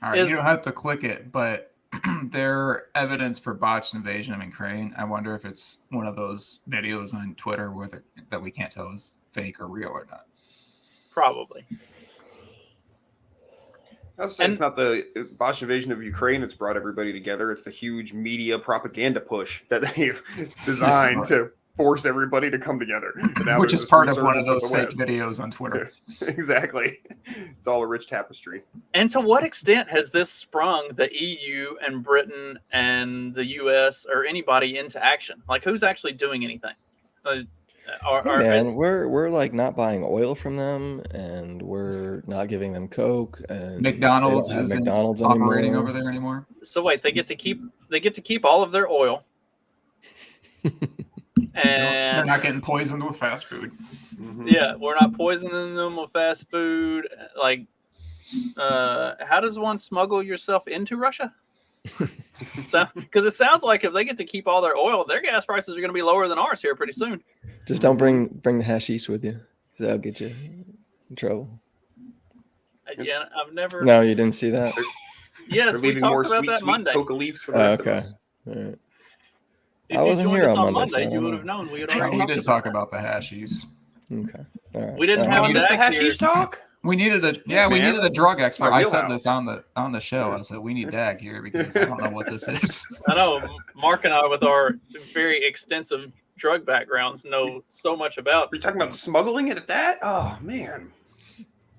Speaker 1: All right, you don't have to click it, but their evidence for botched invasion of Ukraine, I wonder if it's one of those videos on Twitter that we can't tell is fake or real or not.
Speaker 4: Probably.
Speaker 2: I would say it's not the botched invasion of Ukraine that's brought everybody together. It's the huge media propaganda push that they've designed to force everybody to come together.
Speaker 1: Which is part of one of those fake videos on Twitter.
Speaker 2: Yeah, exactly. It's all a rich tapestry.
Speaker 4: And to what extent has this sprung the EU and Britain and the US or anybody into action? Like, who's actually doing anything?
Speaker 3: We're like not buying oil from them, and we're not giving them Coke, and
Speaker 1: McDonald's isn't operating
Speaker 3: anymore.
Speaker 1: over there anymore.
Speaker 4: So wait, they get to keep all of their oil. And
Speaker 1: they're not getting poisoned with fast food.
Speaker 4: Yeah, we're not poisoning them with fast food. Like, how does one smuggle yourself into Russia? So, because it sounds like if they get to keep all their oil, their gas prices are going to be lower than ours here pretty soon.
Speaker 3: Just don't bring the hashish with you, because that'll get you in trouble.
Speaker 4: Yeah, I've never.
Speaker 3: No, you didn't see that.
Speaker 4: Yes, we talked about that Monday.
Speaker 2: Coca leaves for the rest of us.
Speaker 3: All right.
Speaker 4: If you joined us on Monday, you would have known we had already.
Speaker 1: We did talk about the hashies.
Speaker 3: Okay. All right.
Speaker 4: We didn't have
Speaker 2: the hashish talk.
Speaker 1: We needed a drug expert. I said this on the show. I said we need Dag here because I don't know what this is.
Speaker 4: I know Mark and I, with our very extensive drug backgrounds, know so much about.
Speaker 2: You're talking about smuggling it at that? Oh man.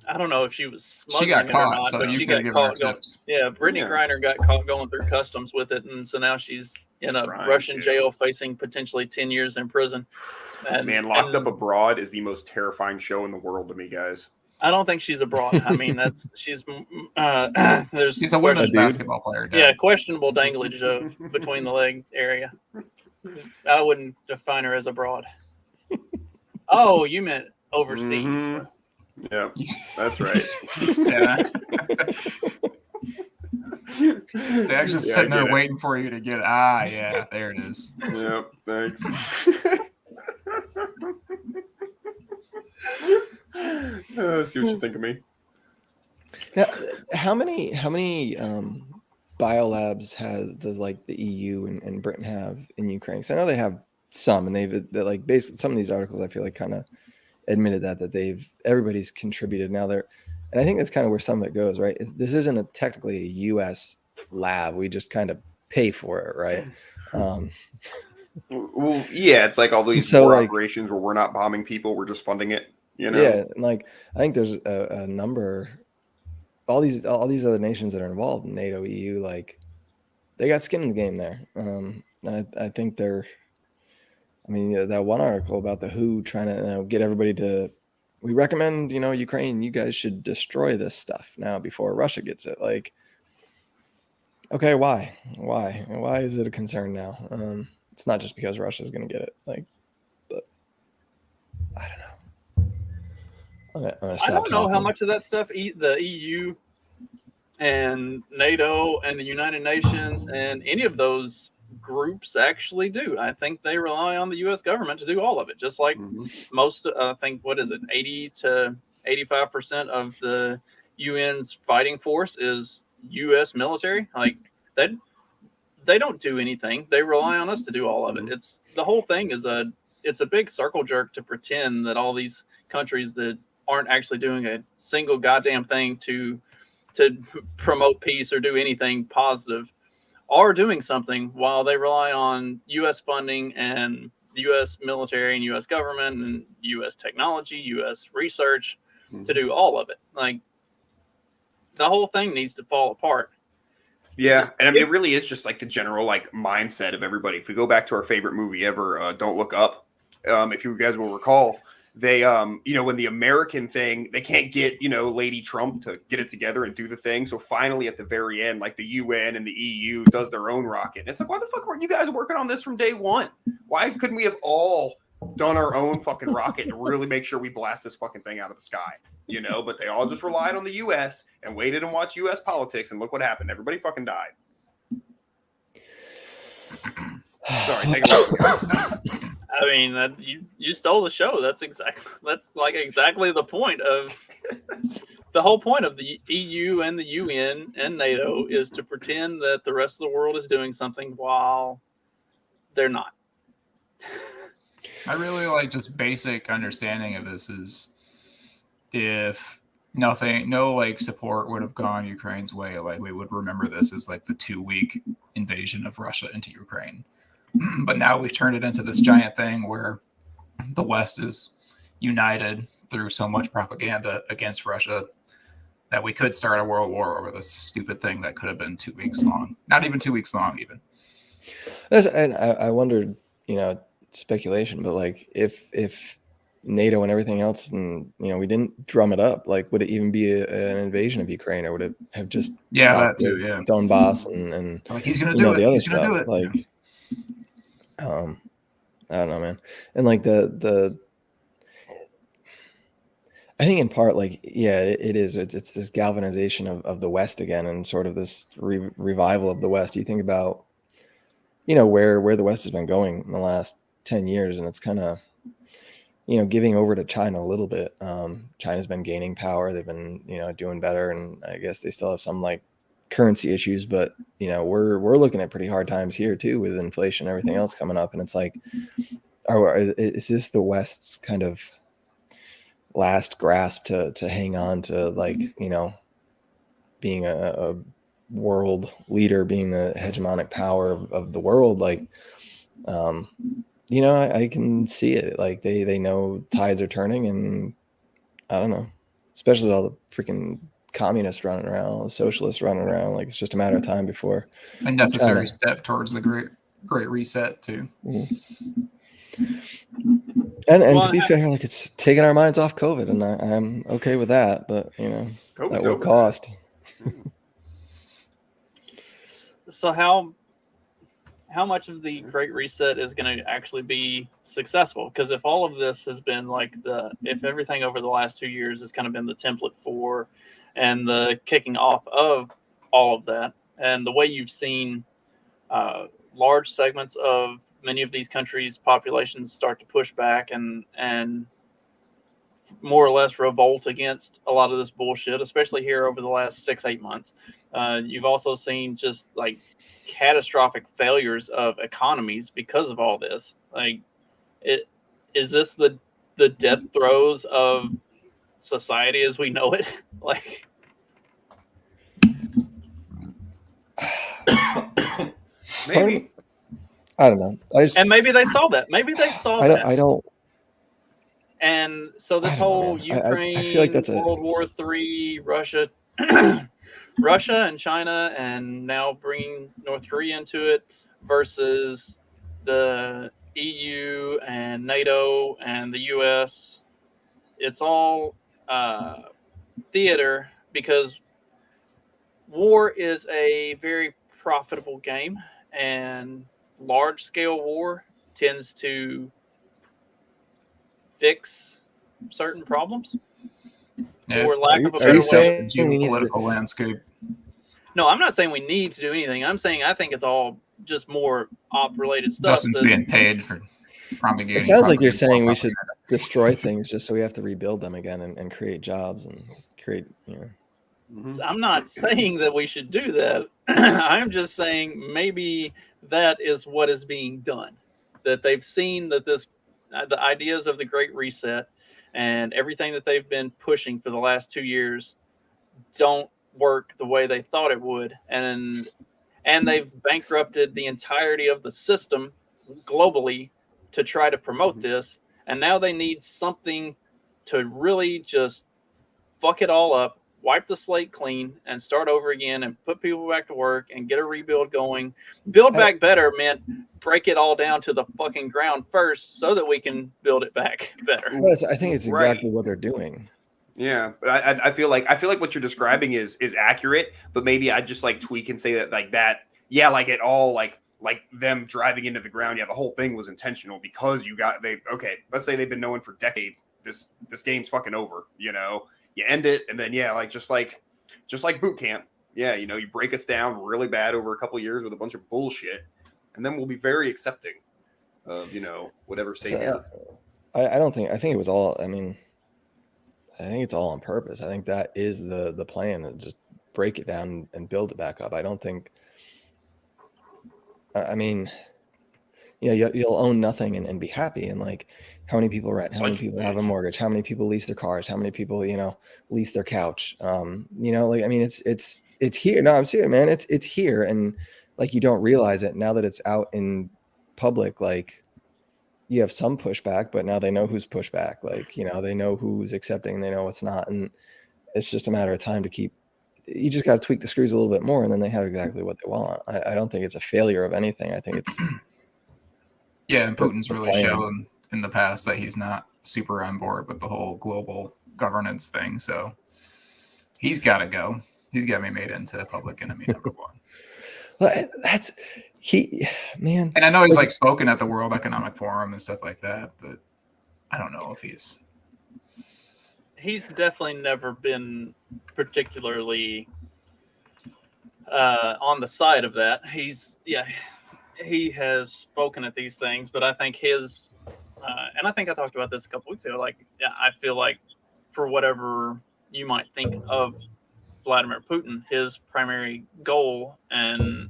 Speaker 4: I don't know if she was smuggling
Speaker 1: she got
Speaker 4: it
Speaker 1: caught,
Speaker 4: or not,
Speaker 1: so
Speaker 4: but
Speaker 1: you
Speaker 4: she
Speaker 1: could
Speaker 4: got
Speaker 1: give
Speaker 4: caught.
Speaker 1: her tips.
Speaker 4: Brittany Griner got caught going through customs with it, and so now she's in a Russian jail facing potentially 10 years in prison.
Speaker 2: Man, Locked Up Abroad is the most terrifying show in the world to me, guys.
Speaker 4: I don't think she's abroad. I mean, she's
Speaker 1: she's a women's basketball player. Dad.
Speaker 4: Yeah, questionable danglage between the leg area. I wouldn't define her as abroad. Oh, you meant overseas.
Speaker 2: Mm-hmm. Yeah, that's right.
Speaker 1: They're actually sitting there waiting for you to get. Yeah, there it is.
Speaker 2: Yep, thanks. See what you think of me.
Speaker 3: Yeah, how many biolabs does like the EU and Britain have in Ukraine? Because I know they have some, and they're like basically some of these articles I feel like kind of admitted that everybody's contributed now. And I think that's kind of where some of it goes, right? This isn't technically a U.S. lab. We just kind of pay for it, right?
Speaker 2: Well, yeah, it's like all these war operations where we're not bombing people, we're just funding it. You know?
Speaker 3: Yeah, and like I think there's a number, all these other nations that are involved in NATO, EU, like they got skin in the game there. And I think that one article about the WHO trying to get everybody to, we recommend, Ukraine, you guys should destroy this stuff now before Russia gets it. Like, okay, why is it a concern now? It's not just because Russia's going to get it. Like, but I don't know.
Speaker 4: I don't know how much of that stuff the EU and NATO and the United Nations and any of those groups actually do. I think they rely on the U.S. government to do all of it, just like most. I think 80 to 85% of the UN's fighting force is U.S. military. Like they don't do anything. They rely on us to do all of it. It's the whole thing is a big circle jerk to pretend that all these countries that aren't actually doing a single goddamn thing to promote peace or do anything positive are doing something while they rely on U.S. funding and U.S. military and U.S. government and U.S. technology, U.S. research to do all of it. Like the whole thing needs to fall apart.
Speaker 2: Yeah, and I mean, it really is just like the general mindset of everybody. If we go back to our favorite movie ever, Don't Look Up, if you guys will recall, they, when the American thing, they can't get, Lady Trump to get it together and do the thing. So finally, at the very end, like the UN and the EU does their own rocket. And it's like, why the fuck weren't you guys working on this from day one? Why couldn't we have all done our own fucking rocket to really make sure we blast this fucking thing out of the sky, you know, but they all just relied on the US and waited and watched US politics, and look what happened. Everybody fucking died. Sorry, take it away, guys.
Speaker 4: I mean, you stole the show. That's like exactly the point of the whole point of the EU and the UN and NATO is to pretend that the rest of the world is doing something while they're not.
Speaker 1: I really like just basic understanding of this is if no like support would have gone Ukraine's way, like we would remember this as like the 2-week invasion of Russia into Ukraine. But now we've turned it into this giant thing where the West is united through so much propaganda against Russia that we could start a world war over this stupid thing that could have been 2 weeks long. Not even 2 weeks long, even.
Speaker 3: And I wondered, you know, speculation, but like if NATO and everything else, and you know, we didn't drum it up, like would it even be an invasion of Ukraine, or would it have just
Speaker 1: that too? Yeah,
Speaker 3: Donbass and
Speaker 1: like he's gonna do it. He's gonna do it.
Speaker 3: Like, I don't know, man. And like the I think in part, like, yeah, it is. It's this galvanization of the West again, and sort of this revival of the West. You think about, you know, where the West has been going in the last 10 years, and it's kind of, you know, giving over to China a little bit. China's been gaining power. They've been, you know, doing better, and I guess they still have some like currency issues, but you know, we're looking at pretty hard times here too, with inflation and everything else coming up. And it's like, is this the West's kind of last grasp to hang on to, like, you know, being a world leader, being the hegemonic power of the world? Like, you know, I can see it. Like they know tides are turning, and I don't know, especially all the freaking communists running around, all the socialists running around. Like, it's just a matter of time before
Speaker 1: a necessary step towards the great reset too.
Speaker 3: Mm-hmm. And well, to be fair, like, it's taking our minds off COVID, and I'm okay with that. But you know, at what cost?
Speaker 4: So how much of the Great Reset is going to actually be successful? Because if all of this has been like if everything over the last 2 years has kind of been the template for, and the kicking off of all of that, and the way you've seen large segments of many of these countries' populations start to push back and more or less revolt against a lot of this bullshit, especially here over the last 6-8 months. You've also seen just like catastrophic failures of economies because of all this. Like, is this the death throes of society as we know it? Like,
Speaker 2: maybe.
Speaker 3: I don't know.
Speaker 4: And maybe they saw that. Maybe they saw that.
Speaker 3: I don't.
Speaker 4: And so this whole Ukraine,
Speaker 3: I feel like that's
Speaker 4: World War III, Russia, Russia and China, and now bringing North Korea into it, versus the EU and NATO and the US. It's all theater, because war is a very profitable game, and large-scale war tends to fix certain problems.
Speaker 1: Yeah.
Speaker 4: Or lack of a
Speaker 3: Are
Speaker 4: better
Speaker 3: you
Speaker 4: way.
Speaker 3: saying
Speaker 1: Geopolitical landscape.
Speaker 4: No, I'm not saying we need to do anything. I'm saying I think it's all just more op-related stuff.
Speaker 1: Justin's being paid for promulgating.
Speaker 3: It sounds like you're saying we should destroy things just so we have to rebuild them again and create jobs and create, you know.
Speaker 4: I'm not saying that we should do that. I'm just saying maybe that is what is being done. That they've seen that the ideas of the Great Reset and everything that they've been pushing for the last 2 years don't work the way they thought it would, and they've bankrupted the entirety of the system globally to try to promote this, and now they need something to really just fuck it all up, wipe the slate clean, and start over again, and put people back to work and get a rebuild going. Build back better meant break it all down to the fucking ground first so that we can build it back better.
Speaker 3: Well, I think it's exactly what they're doing.
Speaker 2: Yeah, but I feel like what you're describing is accurate, but maybe I just like tweak and say that like that. Yeah, like it all like like them driving into the ground. Yeah, the whole thing was intentional because let's say they've been knowing for decades this game's fucking over. You know, you end it, and then just like boot camp. Yeah, you know, you break us down really bad over a couple of years with a bunch of bullshit, and then we'll be very accepting of, you know, whatever savior.
Speaker 3: I think it was all. I mean, I think it's all on purpose. I think that is the plan, and just break it down and build it back up. I don't think. I mean, you know, you'll own nothing and be happy. And like, how many people rent? How many people have a mortgage? How many people lease their cars? How many people, you know, lease their couch? You know, like, I mean, it's here. No, I'm serious, man. It's here, and like, you don't realize it now that it's out in public. Like, you have some pushback, but now they know who's pushback. Like, you know, they know who's accepting, they know what's not, and it's just a matter of time to keep. You just got to tweak the screws a little bit more, and then they have exactly what they want. I don't think it's a failure of anything. I think it's
Speaker 1: Yeah, and Putin's
Speaker 3: the
Speaker 1: really
Speaker 3: plan.
Speaker 1: shown in the past that he's not super on board with the whole global governance thing. So he's got to go. He's got to be made into public enemy number one.
Speaker 3: Well, man.
Speaker 1: And I know he's like spoken at the World Economic Forum and stuff like that, but I don't know if he's
Speaker 4: definitely never been particularly on the side of that. He has spoken at these things, but I think his, and I think I talked about this a couple weeks ago. Like, yeah, I feel like for whatever you might think of Vladimir Putin, his primary goal and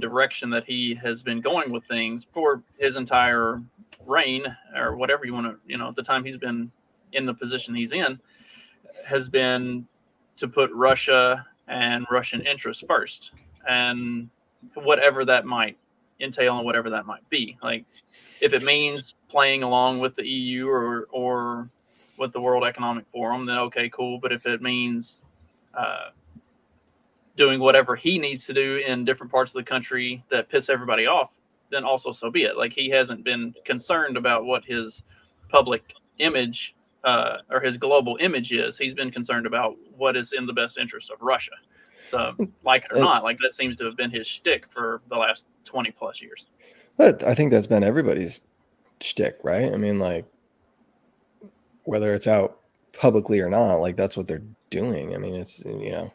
Speaker 4: direction that he has been going with things for his entire reign, or whatever you want to, you know, the time he's been in the position he's in, has been to put Russia and Russian interests first, and whatever that might entail and whatever that might be. Like, if it means playing along with the EU or with the World Economic Forum, then okay, cool. But if it means doing whatever he needs to do in different parts of the country that piss everybody off, then also so be it. Like, he hasn't been concerned about what his public image or his global image is. He's been concerned about what is in the best interest of Russia. So, like it or not, like, that seems to have been his shtick for the last 20 plus years.
Speaker 3: But I think that's been everybody's shtick, right? I mean, like, whether it's out publicly or not, like, that's what they're doing. I mean, it's, you know,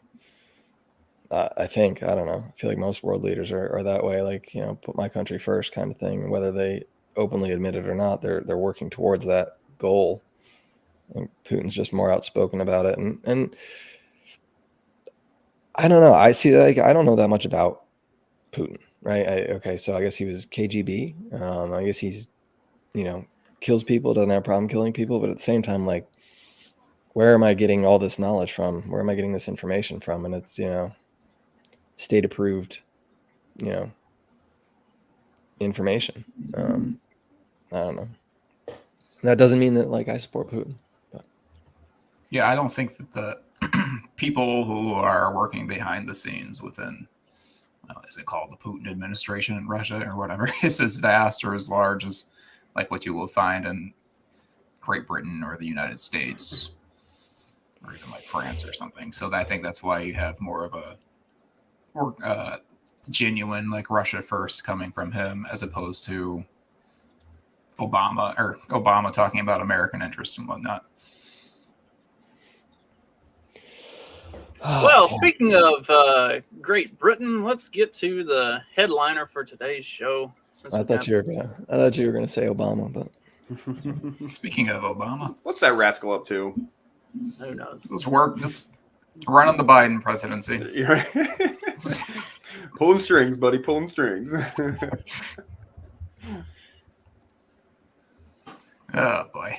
Speaker 3: I think, I don't know, I feel like most world leaders are that way, like, you know, put my country first kind of thing. Whether they openly admit it or not, they're working towards that goal. I think Putin's just more outspoken about it. And I don't know. I see that, like, I don't know that much about Putin, right? Okay, so I guess he was KGB. I guess he's, you know, kills people, doesn't have a problem killing people, but at the same time, like, where am I getting all this knowledge from? Where am I getting this information from? And it's, you know, state approved, you know, information. I don't know. That doesn't mean that, like, I support Putin. But.
Speaker 1: Yeah, I don't think that the people who are working behind the scenes within, is it called the Putin administration in Russia or whatever, is as vast or as large as like what you will find in Great Britain or the United States or even like France or something. So I think that's why you have more of a genuine, like, Russia first coming from him, as opposed to Obama talking about American interests and whatnot.
Speaker 4: Well, speaking of Great Britain, let's get to the headliner for today's show.
Speaker 3: I thought you were gonna say Obama, but
Speaker 1: Speaking of Obama,
Speaker 2: What's that rascal up to?
Speaker 4: Who knows?
Speaker 1: just running the Biden presidency.
Speaker 2: Pulling strings, buddy, pulling strings.
Speaker 1: Oh boy.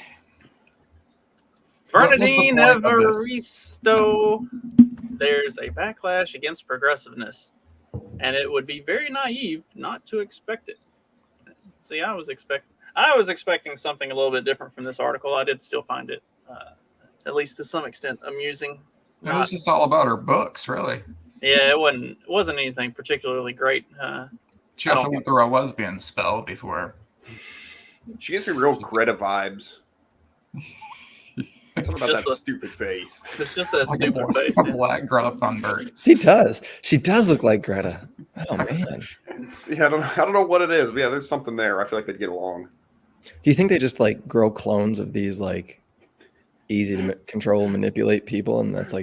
Speaker 4: Bernardine
Speaker 1: What's the point of this?
Speaker 4: Evaristo. There's a backlash against progressiveness, and it would be very naive not to expect it. See, I was expecting something a little bit different from this article. I did still find it, at least to some extent, amusing.
Speaker 1: It was just all about her books, really.
Speaker 4: Yeah, it wasn't anything particularly great.
Speaker 1: She also went through a lesbian spell before.
Speaker 2: She gives me real Greta vibes. Something about
Speaker 4: just
Speaker 2: that
Speaker 4: a-
Speaker 2: stupid face.
Speaker 4: It's just that
Speaker 1: It's like
Speaker 4: stupid face.
Speaker 1: a
Speaker 4: Yeah.
Speaker 1: black Greta Thunberg.
Speaker 3: She does. She does look like Greta. Oh man.
Speaker 2: I don't know what it is, but yeah, there's something there. I feel like they'd get along.
Speaker 3: Do you think they just like grow clones of these like easy to control, manipulate people, and that's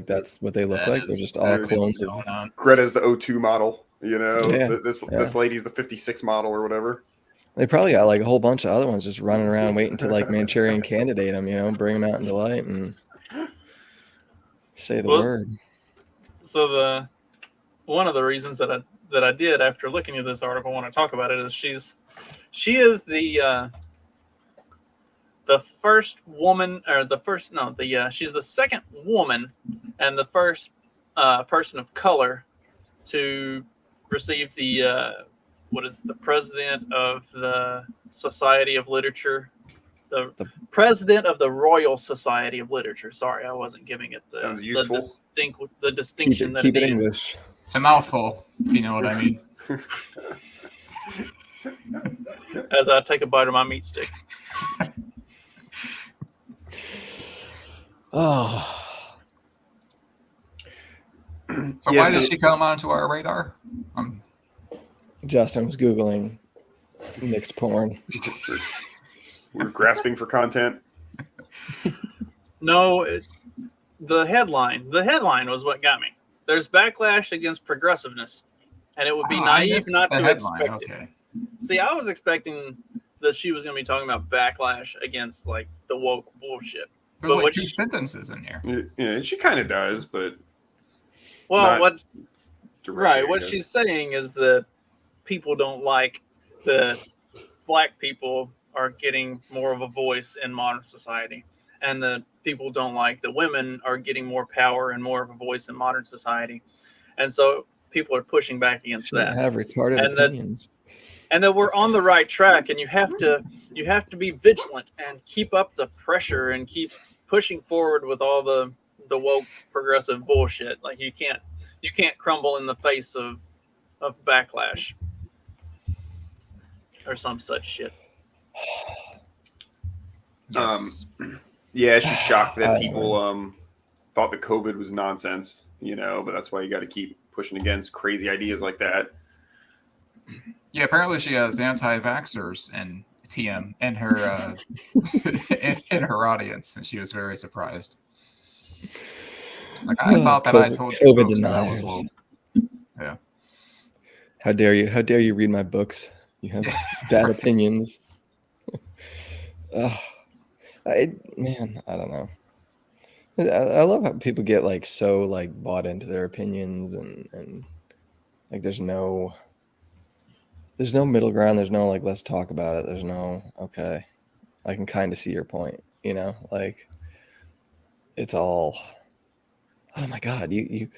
Speaker 3: what they look
Speaker 1: That
Speaker 3: like? They're
Speaker 1: is
Speaker 3: just all
Speaker 1: exactly
Speaker 3: clones
Speaker 1: what's
Speaker 3: of.
Speaker 1: going on.
Speaker 2: Greta's the O2 model, you know.
Speaker 3: Yeah,
Speaker 2: This lady's the 56 model or whatever.
Speaker 3: They probably got like a whole bunch of other ones just running around waiting to like Manchurian candidate them, bring them out into light and say the
Speaker 4: Well,
Speaker 3: word.
Speaker 4: So one of the reasons that I did after looking at this article want to talk about it is she is the first woman, or she's the second woman and the first person of color to receive the president of the Society of Literature, the president of the Royal Society of Literature. Sorry, I wasn't giving it the distinction that
Speaker 3: Keep
Speaker 4: it
Speaker 3: it
Speaker 4: needed.
Speaker 3: English.
Speaker 1: It's a mouthful, if you know what I mean.
Speaker 4: As I take a bite of my meat stick.
Speaker 3: Oh,
Speaker 1: So
Speaker 2: Yeah,
Speaker 1: why
Speaker 2: so-
Speaker 1: did she come onto our radar?
Speaker 3: Justin was Googling mixed porn.
Speaker 2: We're grasping for content.
Speaker 4: No, the headline was what got me. There's backlash against progressiveness, and it would be
Speaker 1: Oh, I
Speaker 4: naive
Speaker 1: missed
Speaker 4: not
Speaker 1: the
Speaker 4: to
Speaker 1: headline.
Speaker 4: expect it.
Speaker 1: Okay.
Speaker 4: See, I was expecting that she was going to be talking about backlash against like the woke bullshit.
Speaker 1: There's
Speaker 4: But
Speaker 1: like
Speaker 4: what
Speaker 1: two
Speaker 4: she-
Speaker 1: sentences in here.
Speaker 2: Yeah, she kind of does, but
Speaker 4: Well,
Speaker 2: Not
Speaker 4: what
Speaker 2: directly, I
Speaker 4: what
Speaker 2: guess.
Speaker 4: she's saying is that people don't like that black people are getting more of a voice in modern society, and that people don't like that women are getting more power and more of a voice in modern society, and so people are pushing back against
Speaker 3: Shouldn't
Speaker 4: that.
Speaker 3: have retarded
Speaker 4: And that-
Speaker 3: opinions.
Speaker 4: And that we're on the right track, and you have to be vigilant and keep up the pressure and keep pushing forward with all the woke progressive bullshit. Like you can't crumble in the face of backlash or some such shit.
Speaker 1: Yes.
Speaker 2: Yeah, she's shocked
Speaker 3: I
Speaker 2: that
Speaker 3: don't
Speaker 2: people thought that COVID was nonsense, but that's why you got to keep pushing against crazy ideas like that.
Speaker 1: Yeah, apparently she has anti-vaxxers in TM in her in her audience, and she was very surprised. She's like, I thought that I told you
Speaker 3: COVID
Speaker 1: folks that I was
Speaker 3: deniers.
Speaker 1: woke. Yeah.
Speaker 3: How dare you? How dare you read my books? You have bad opinions. Man, I don't know. I love how people get like so like bought into their opinions and like there's no middle ground. There's no like let's talk about it. There's no okay. I can kind of see your point. Like it's all. Oh my God, you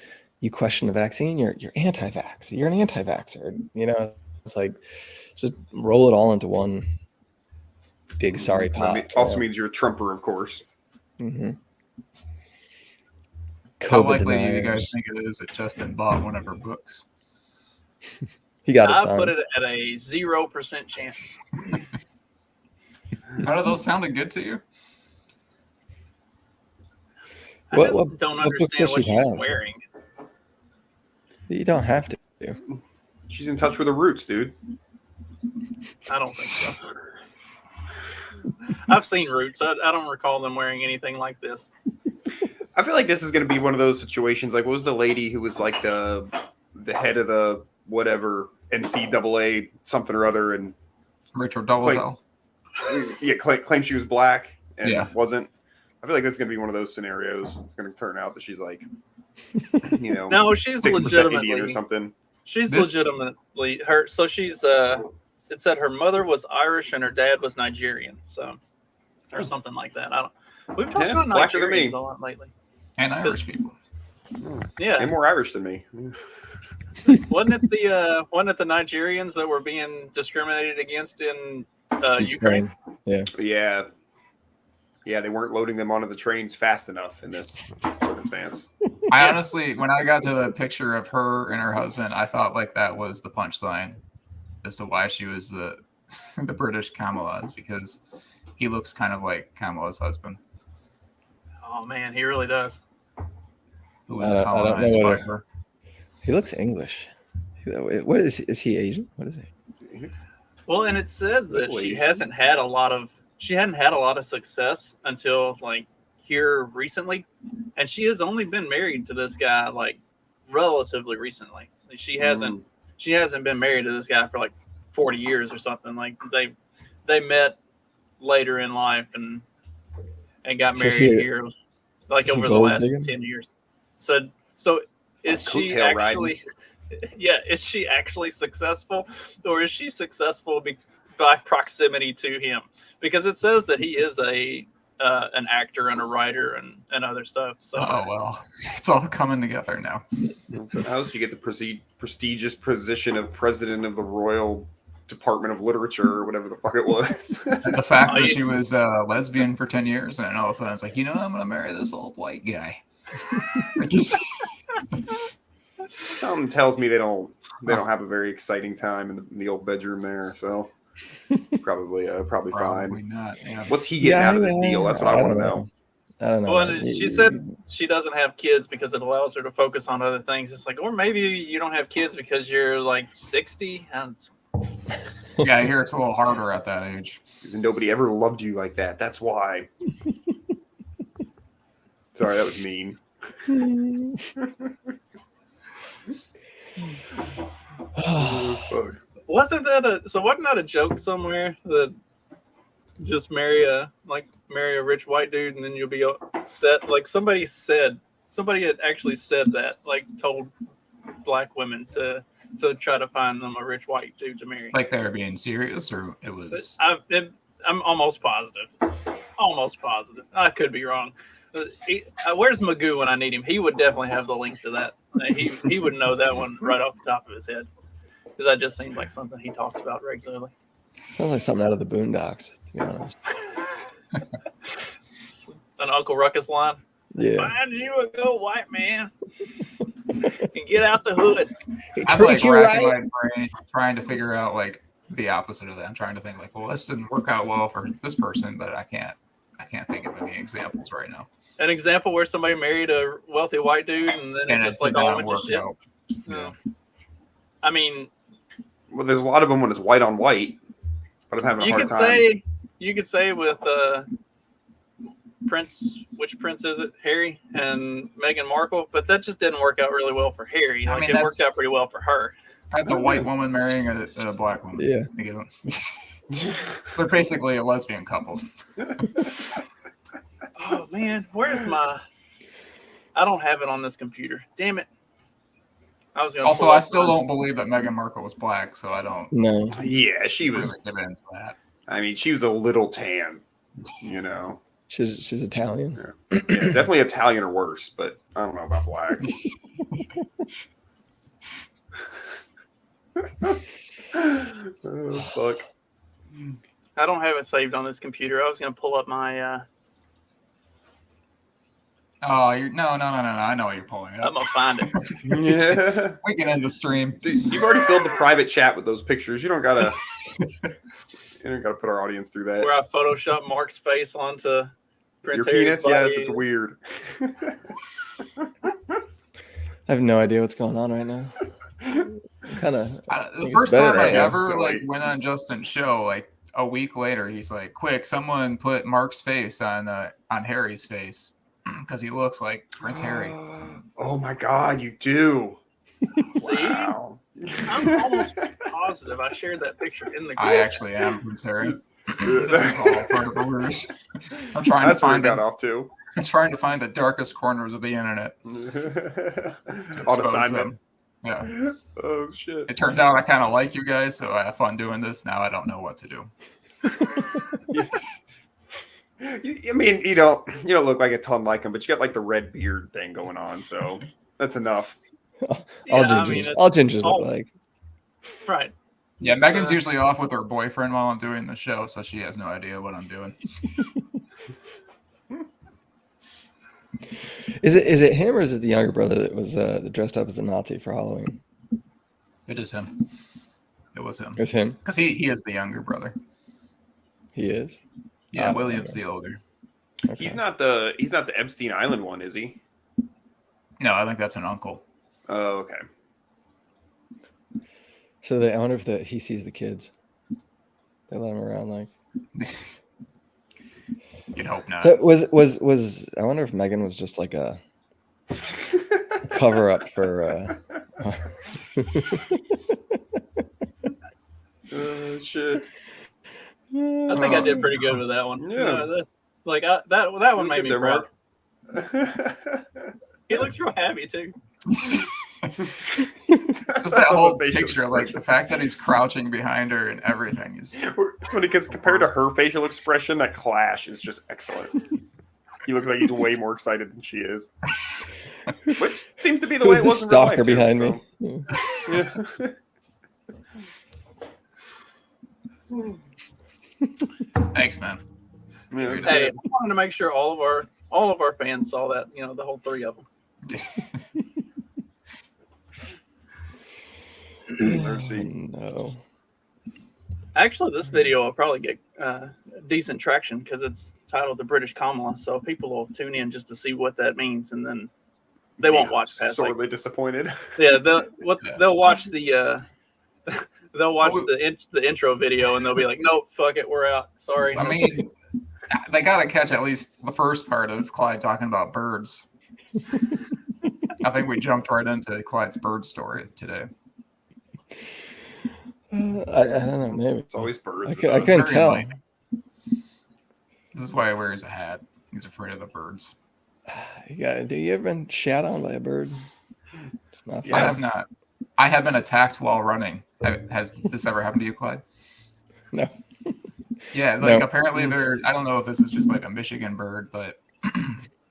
Speaker 3: question the vaccine. You're anti-vax. You're an anti-vaxxer. It's like just roll it all into one big sorry
Speaker 2: That
Speaker 3: pot.
Speaker 2: also means you're a Trumper, of course.
Speaker 3: Mm-hmm.
Speaker 1: How
Speaker 3: COVID
Speaker 1: likely do you
Speaker 3: deniers.
Speaker 1: guys think it is that Justin bought one of her books?
Speaker 3: He got it
Speaker 4: I
Speaker 3: signed.
Speaker 4: put it at a 0% chance.
Speaker 1: How do those sounded good to you?
Speaker 4: I
Speaker 3: What-
Speaker 4: just
Speaker 3: what-
Speaker 4: don't
Speaker 3: what books
Speaker 4: understand
Speaker 3: does
Speaker 4: what
Speaker 3: she
Speaker 4: she's
Speaker 3: have?
Speaker 4: wearing.
Speaker 3: You don't have to.
Speaker 2: She's in touch with her roots, dude.
Speaker 4: I don't think so. I've seen Roots. I don't recall them wearing anything like this.
Speaker 2: I feel like this is going to be one of those situations. Like, what was the lady who was like the head of the whatever NCAA something or other, and
Speaker 1: Rachel Dolezal.
Speaker 2: claimed she was black and
Speaker 1: Yeah.
Speaker 2: wasn't. I feel like this is going to be one of those scenarios. It's going to turn out that she's like,
Speaker 4: No, she's
Speaker 2: 6% Indian or
Speaker 4: legitimately.
Speaker 2: something.
Speaker 4: She's
Speaker 1: This-
Speaker 4: legitimately her. So she's it said her mother was Irish and her dad was Nigerian. So, or something like that. I don't. We've talked
Speaker 2: Yeah,
Speaker 4: about
Speaker 2: blacker than me.
Speaker 4: Nigerians a lot lately.
Speaker 1: And Irish people.
Speaker 2: They're
Speaker 4: Yeah,
Speaker 2: more Irish than me.
Speaker 4: wasn't it the Nigerians that were being discriminated against in Ukraine?
Speaker 2: Yeah. Yeah, they weren't loading them onto the trains fast enough in this circumstance.
Speaker 1: I honestly, when I got to the picture of her and her husband, I thought like that was the punchline as to why she was the the British Kamala, is because he looks kind of like Kamala's husband.
Speaker 4: Oh man, he really does.
Speaker 1: Who was
Speaker 3: I don't know
Speaker 1: colonized by
Speaker 3: what
Speaker 1: her.
Speaker 3: He looks English. What is he Asian? What is he?
Speaker 4: Well, and it said that she hadn't had a lot of success until like here recently, and she has only been married to this guy like relatively recently. She hasn't been married to this guy for like 40 years or something. Like they met later in life and got married here like over the last 10 years. So is she actually is she actually successful, or is she successful by proximity to him? Because it says that he is an actor and a writer and other stuff. So
Speaker 1: well, it's all coming together now.
Speaker 2: So how did you get the prestigious position of president of the Royal Department of Literature or whatever the fuck it was?
Speaker 1: The fact that she was a lesbian for 10 years and all of a sudden it's like, I'm going to marry this old white guy.
Speaker 2: Something tells me they don't have a very exciting time in the old bedroom there. So probably fine.
Speaker 1: Not. Yeah.
Speaker 2: What's he getting out of this deal? That's what I want to know.
Speaker 3: I don't know.
Speaker 4: Well, she said she doesn't have kids because it allows her to focus on other things. It's like, or maybe you don't have kids because you're like 60.
Speaker 1: Yeah, I hear it's a little harder at that age.
Speaker 2: Nobody ever loved you like that. That's why. Sorry, that was mean. Oh, fuck.
Speaker 4: Wasn't that a joke somewhere that just marry a rich white dude and then you'll be set? Like somebody had actually said that, like told black women to try to find them a rich white dude to marry.
Speaker 1: Like they were being serious, or it was?
Speaker 4: I'm almost positive. I could be wrong. Where's Magoo when I need him? He would definitely have the link to that. He would know that one right off the top of his head, because that just seems like something he talks about regularly.
Speaker 3: Sounds like something out of the Boondocks, to be honest.
Speaker 4: An Uncle Ruckus line.
Speaker 3: Yeah.
Speaker 4: Find you a good white man and get out the hood.
Speaker 1: I'm like racking my brain trying to figure out like the opposite of that. I'm trying to think like, well, this didn't work out well for this person, but I can't think of any examples right now.
Speaker 4: An example where somebody married a wealthy white dude and then it just like all went to shit.
Speaker 1: Yeah.
Speaker 4: I mean,
Speaker 2: well, there's a lot of them when it's white on white, but I'm having a hard time.
Speaker 4: You could say with Prince, which Prince is it? Harry and Meghan Markle, but that just didn't work out really well for Harry. Like, it worked out pretty well for her.
Speaker 1: That's a white woman marrying a black woman.
Speaker 3: Yeah.
Speaker 1: They're basically a lesbian couple.
Speaker 4: Oh man, where's my? I don't have it on this computer. Damn it! I
Speaker 1: still don't believe that Meghan Markle was black, so I don't.
Speaker 3: No.
Speaker 2: Yeah, she was.
Speaker 1: Get into that.
Speaker 2: I mean, she was a little tan,
Speaker 3: She's Italian.
Speaker 2: Yeah, definitely Italian or worse, but I don't know about black. Oh fuck!
Speaker 4: I don't have it saved on this computer. I was gonna pull up my.
Speaker 1: Oh, no! I know what you're pulling up.
Speaker 4: I'm gonna find it.
Speaker 2: Yeah,
Speaker 1: we can end the stream.
Speaker 2: Dude, you've already filled the private chat with those pictures. You don't gotta put our audience through that.
Speaker 4: Where I photoshopped Mark's face onto Prince
Speaker 2: Your
Speaker 4: Harry's
Speaker 2: penis?
Speaker 4: body.
Speaker 2: Yes, it's weird.
Speaker 3: I have no idea what's going on right now.
Speaker 1: The first time I ever went on Justin's show, like a week later, he's like, "Quick, someone put Mark's face on Harry's face because he looks like Prince Harry."
Speaker 2: Oh my God, you do!
Speaker 4: See,
Speaker 2: wow.
Speaker 4: I'm almost positive I shared that picture in the group.
Speaker 1: I actually am Prince Harry. This is all part of the ruse. I'm trying to find I'm trying to find the darkest corners of the internet.
Speaker 2: On assignment.
Speaker 1: Yeah.
Speaker 2: Oh shit!
Speaker 1: It turns out I kind of like you guys, so I have fun doing this. Now I don't know what to do.
Speaker 2: I mean, you don't look like a ton like him, but you got like the red beard thing going on, so that's enough.
Speaker 3: All gingers look like.
Speaker 4: Right.
Speaker 1: Yeah, Megan's usually off with her boyfriend while I'm doing the show, so she has no idea what I'm doing.
Speaker 3: Is it him or is it the younger brother that was dressed up as a Nazi for Halloween?
Speaker 1: It is him. It was him.
Speaker 3: It's him
Speaker 1: because he is the younger brother.
Speaker 3: He is.
Speaker 1: Yeah, William's the older.
Speaker 3: Okay.
Speaker 2: He's not the Epstein Island one, is he?
Speaker 1: No, I think that's an uncle.
Speaker 2: Oh, okay.
Speaker 3: So I wonder if he sees the kids. They let him around like.
Speaker 1: You'd hope not.
Speaker 3: So was I wonder if Megan was just like a cover up for
Speaker 2: Shit.
Speaker 4: I think I did pretty good with that one.
Speaker 2: Yeah.
Speaker 4: That one made me
Speaker 2: there,
Speaker 4: proud.
Speaker 2: Mark.
Speaker 4: He looks real happy too.
Speaker 1: Just that whole
Speaker 2: Facial
Speaker 1: picture, like
Speaker 2: expression.
Speaker 1: the fact that he's crouching behind her and everything is.
Speaker 2: It's when it gets compared to her facial expression, that clash is just excellent. He looks like he's way more excited than she is. Which seems to be the way
Speaker 3: Who's
Speaker 2: it
Speaker 3: the
Speaker 2: was in real life,
Speaker 3: stalker
Speaker 2: too,
Speaker 3: behind
Speaker 2: so.
Speaker 3: me?
Speaker 2: Yeah.
Speaker 1: Thanks, man.
Speaker 2: Yeah.
Speaker 4: Hey, I wanted to make sure all of our fans saw that. The whole three of them.
Speaker 2: Mercy.
Speaker 3: No.
Speaker 4: Actually, this video will probably get decent traction because it's titled "The British Kamala," so people will tune in just to see what that means, and then they won't watch past.
Speaker 2: Sorely disappointed.
Speaker 4: Yeah, they'll watch the the intro video and they'll be like, "Nope, fuck it, we're out. Sorry."
Speaker 1: I mean, they got to catch at least the first part of Clyde talking about birds. I think we jumped right into Clyde's bird story today.
Speaker 3: I don't know. Maybe
Speaker 2: It's always birds.
Speaker 3: I
Speaker 2: with
Speaker 3: couldn't
Speaker 2: us.
Speaker 1: Very
Speaker 3: tell.
Speaker 1: enlightening. This is why he wears a hat. He's afraid of the birds.
Speaker 3: Do you ever been shot on by a bird? It's not fun.
Speaker 1: I have not. I have been attacked while running. Has this ever happened to you, Clyde?
Speaker 3: No.
Speaker 1: Yeah, like
Speaker 3: No.
Speaker 1: apparently I don't know if this is just like a Michigan bird, but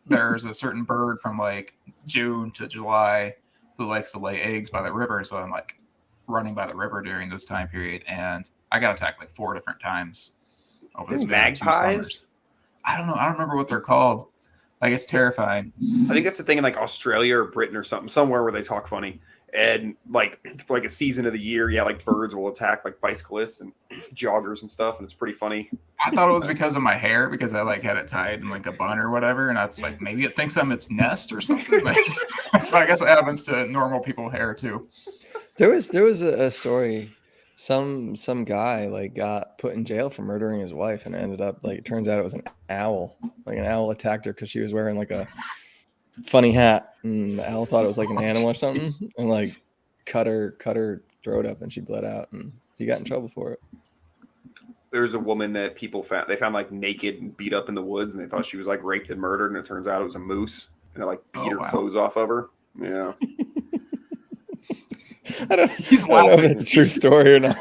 Speaker 1: there's a certain bird from like June to July who likes to lay eggs by the river. So I'm like running by the river during this time period, and I got attacked like 4 different times over this span of 2
Speaker 2: Magpies?
Speaker 1: summers. I don't know. I don't remember what they're called. Like, it's terrifying.
Speaker 2: I think that's the thing in like Australia or Britain or something, somewhere where they talk funny. And like for like a season of the year, yeah, like birds will attack like bicyclists and joggers and stuff, and it's pretty funny.
Speaker 1: I thought it was because of my hair, because I like had it tied in like a bun or whatever, and that's like maybe it thinks I'm its nest or something. Like, but I guess it happens to normal people hair too.
Speaker 3: There was a story. Some guy like got put in jail for murdering his wife, and ended up like it turns out it was an owl. Like an owl attacked her because she was wearing like a funny hat, and the owl thought it was like an animal or something, and like cut her throat up, and she bled out, and he got in trouble for it.
Speaker 2: There's a woman that people found. They found like naked and beat up in the woods, and they thought she was like raped and murdered, and it turns out it was a moose, and it like beat her clothes off of her. Yeah.
Speaker 3: I don't know if it's a true story or not.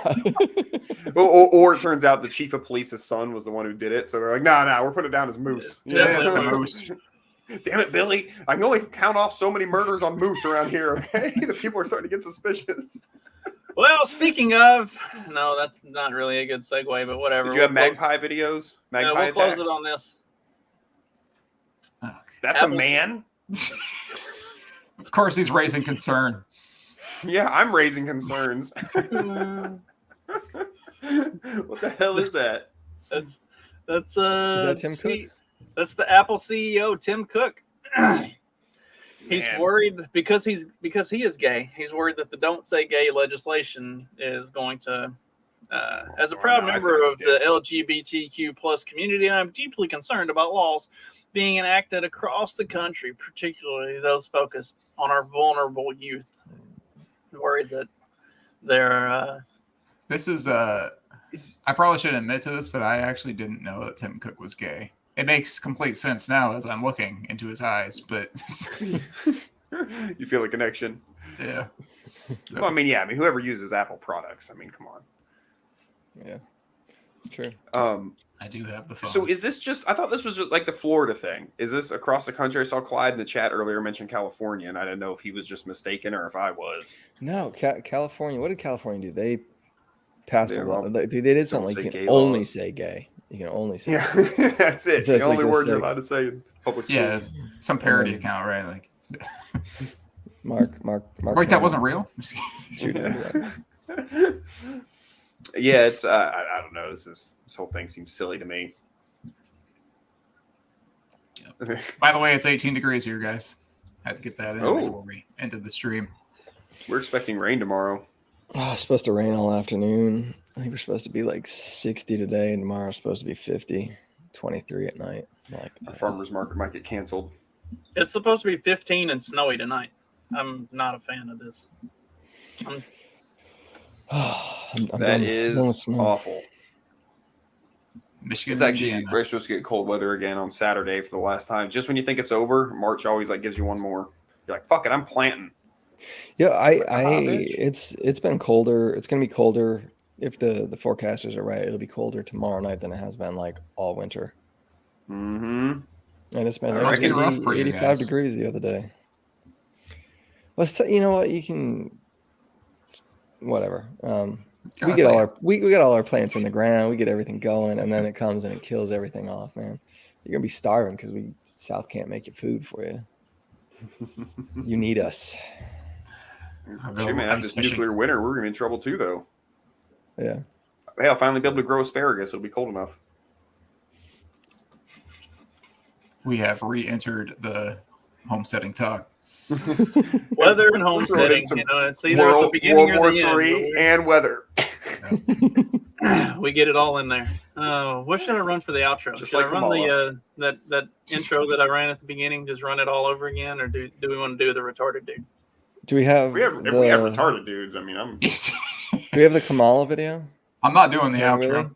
Speaker 2: or it turns out the chief of police's son was the one who did it. So they're like, nah, we're putting it down as moose.
Speaker 4: Yeah,
Speaker 1: It's the moose.
Speaker 2: Damn it, Billy. I can only count off so many murders on moose around here, okay? The people are starting to get suspicious.
Speaker 4: Well, speaking of, no, that's not really a good segue, but whatever.
Speaker 2: Did you have
Speaker 4: We'll close-
Speaker 2: magpie videos? Magpie
Speaker 4: Yeah, we'll close
Speaker 2: attacks?
Speaker 4: it on this.
Speaker 2: That's
Speaker 4: Apple's-
Speaker 2: a man?
Speaker 1: Of course, he's raising concern.
Speaker 2: Yeah, I'm raising concerns. What the hell is that?
Speaker 4: That's
Speaker 3: Is that Tim Cook?
Speaker 4: That's the Apple CEO, Tim Cook. He's
Speaker 2: Man.
Speaker 4: worried because he is gay. He's worried that the "Don't Say Gay" legislation is going to. As a proud
Speaker 2: no, I
Speaker 4: member
Speaker 2: think
Speaker 4: of the LGBTQ plus community, I'm deeply concerned about laws being enacted across the country, particularly those focused on our vulnerable youth. I'm worried that they're.
Speaker 1: This is I probably shouldn't admit to this, but I actually didn't know that Tim Cook was gay. It makes complete sense now as I'm looking into his eyes, but
Speaker 2: You feel a connection.
Speaker 1: yeah.
Speaker 2: Well, I mean, whoever uses Apple products, I mean, come on.
Speaker 3: Yeah, it's true.
Speaker 1: I do have the phone.
Speaker 2: So is this just, I thought this was just like the Florida thing. Is this across the country? I saw Clyde in the chat earlier mention California, and I didn't know if he was just mistaken or if I was.
Speaker 3: No, California. What did California do? They passed a law.
Speaker 2: Well,
Speaker 3: They did something like
Speaker 2: say
Speaker 3: you
Speaker 2: gay
Speaker 3: can only
Speaker 2: laws.
Speaker 3: say gay. You can only say
Speaker 2: Yeah,
Speaker 3: gay.
Speaker 2: that's it.
Speaker 3: So
Speaker 2: The
Speaker 3: it's like
Speaker 2: only
Speaker 3: this,
Speaker 2: word you're
Speaker 3: like-
Speaker 2: allowed to say in public schools.
Speaker 1: Yeah, it's some parody
Speaker 3: Um,
Speaker 1: account, right? Like,
Speaker 3: Mark.
Speaker 1: wait, that wasn't real?
Speaker 3: Shoot, yeah.
Speaker 2: Yeah, it's I don't know. This whole thing seems silly to me.
Speaker 1: By the way, it's 18 degrees here, guys. I had to get that in
Speaker 2: Oh.
Speaker 1: before we ended the stream.
Speaker 2: We're expecting rain tomorrow.
Speaker 3: Oh, it's supposed to rain all afternoon. I think we're supposed to be like 60 today, and tomorrow's supposed to be 50, 23 at night. Like,
Speaker 2: The farmer's market might get canceled.
Speaker 4: It's supposed to be 15 and snowy tonight. I'm not a fan of this.
Speaker 3: I'm
Speaker 2: That
Speaker 3: done with
Speaker 2: is
Speaker 3: snow.
Speaker 2: awful.
Speaker 1: Michigan,
Speaker 2: It's actually
Speaker 1: Indiana.
Speaker 2: we're supposed to get cold weather again on Saturday for the last time. Just when you think it's over, March always like gives you one more. You're like, fuck it, I'm planting.
Speaker 3: Yeah,
Speaker 2: bitch.
Speaker 3: it's been colder. It's gonna be colder if the forecasters are right. It'll be colder tomorrow night than it has been like all winter.
Speaker 2: Mm-hmm.
Speaker 3: And it's been
Speaker 2: That must
Speaker 1: be rough
Speaker 3: 80,
Speaker 1: for you
Speaker 3: 85
Speaker 1: guys.
Speaker 3: degrees the other day. You know what? You can whatever. We get all our plants in the ground. We get everything going, and then it comes and it kills everything off, man. You're gonna be starving because South can't make your food for you. You need us.
Speaker 2: Shit, man, after this nuclear winter, we're gonna be in trouble too, though.
Speaker 3: Yeah.
Speaker 2: Hey, I'll finally be able to grow asparagus. It'll be cold enough.
Speaker 1: We have re-entered the homesteading talk.
Speaker 4: Weather and homesteading,
Speaker 2: some
Speaker 4: it's either at the beginning
Speaker 2: World War
Speaker 4: or the end.
Speaker 2: III and weather.
Speaker 4: We get it all in there. What should I run for the outro?
Speaker 2: Just
Speaker 4: Should
Speaker 2: like
Speaker 4: I run
Speaker 2: Kamala.
Speaker 4: the that intro that I ran at the beginning? Just run it all over again, or do we want to do the retarded dude?
Speaker 3: Do we have?
Speaker 2: If we have retarded dudes, I mean, I'm.
Speaker 3: Do we have the Kamala video?
Speaker 1: I'm not doing the
Speaker 3: Yeah,
Speaker 1: outro.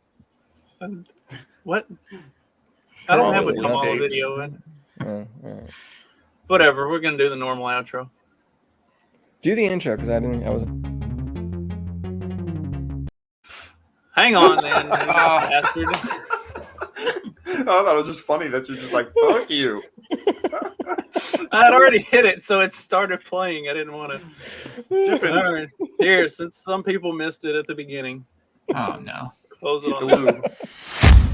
Speaker 3: really?
Speaker 4: What? I don't have a
Speaker 2: Probably
Speaker 4: Kamala
Speaker 2: tapes.
Speaker 4: video. In.
Speaker 3: All right.
Speaker 4: Whatever. We're gonna do the normal outro.
Speaker 3: Do the intro because I was.
Speaker 4: Hang on, man. Bastard.
Speaker 2: I thought it was just funny that you're just like, fuck you.
Speaker 4: I had already hit it, so it started playing. I didn't want to. All right. Here, since some people missed it at the beginning,
Speaker 1: Oh no.
Speaker 4: close it
Speaker 2: Hit
Speaker 4: on
Speaker 2: the
Speaker 4: this.
Speaker 2: lube.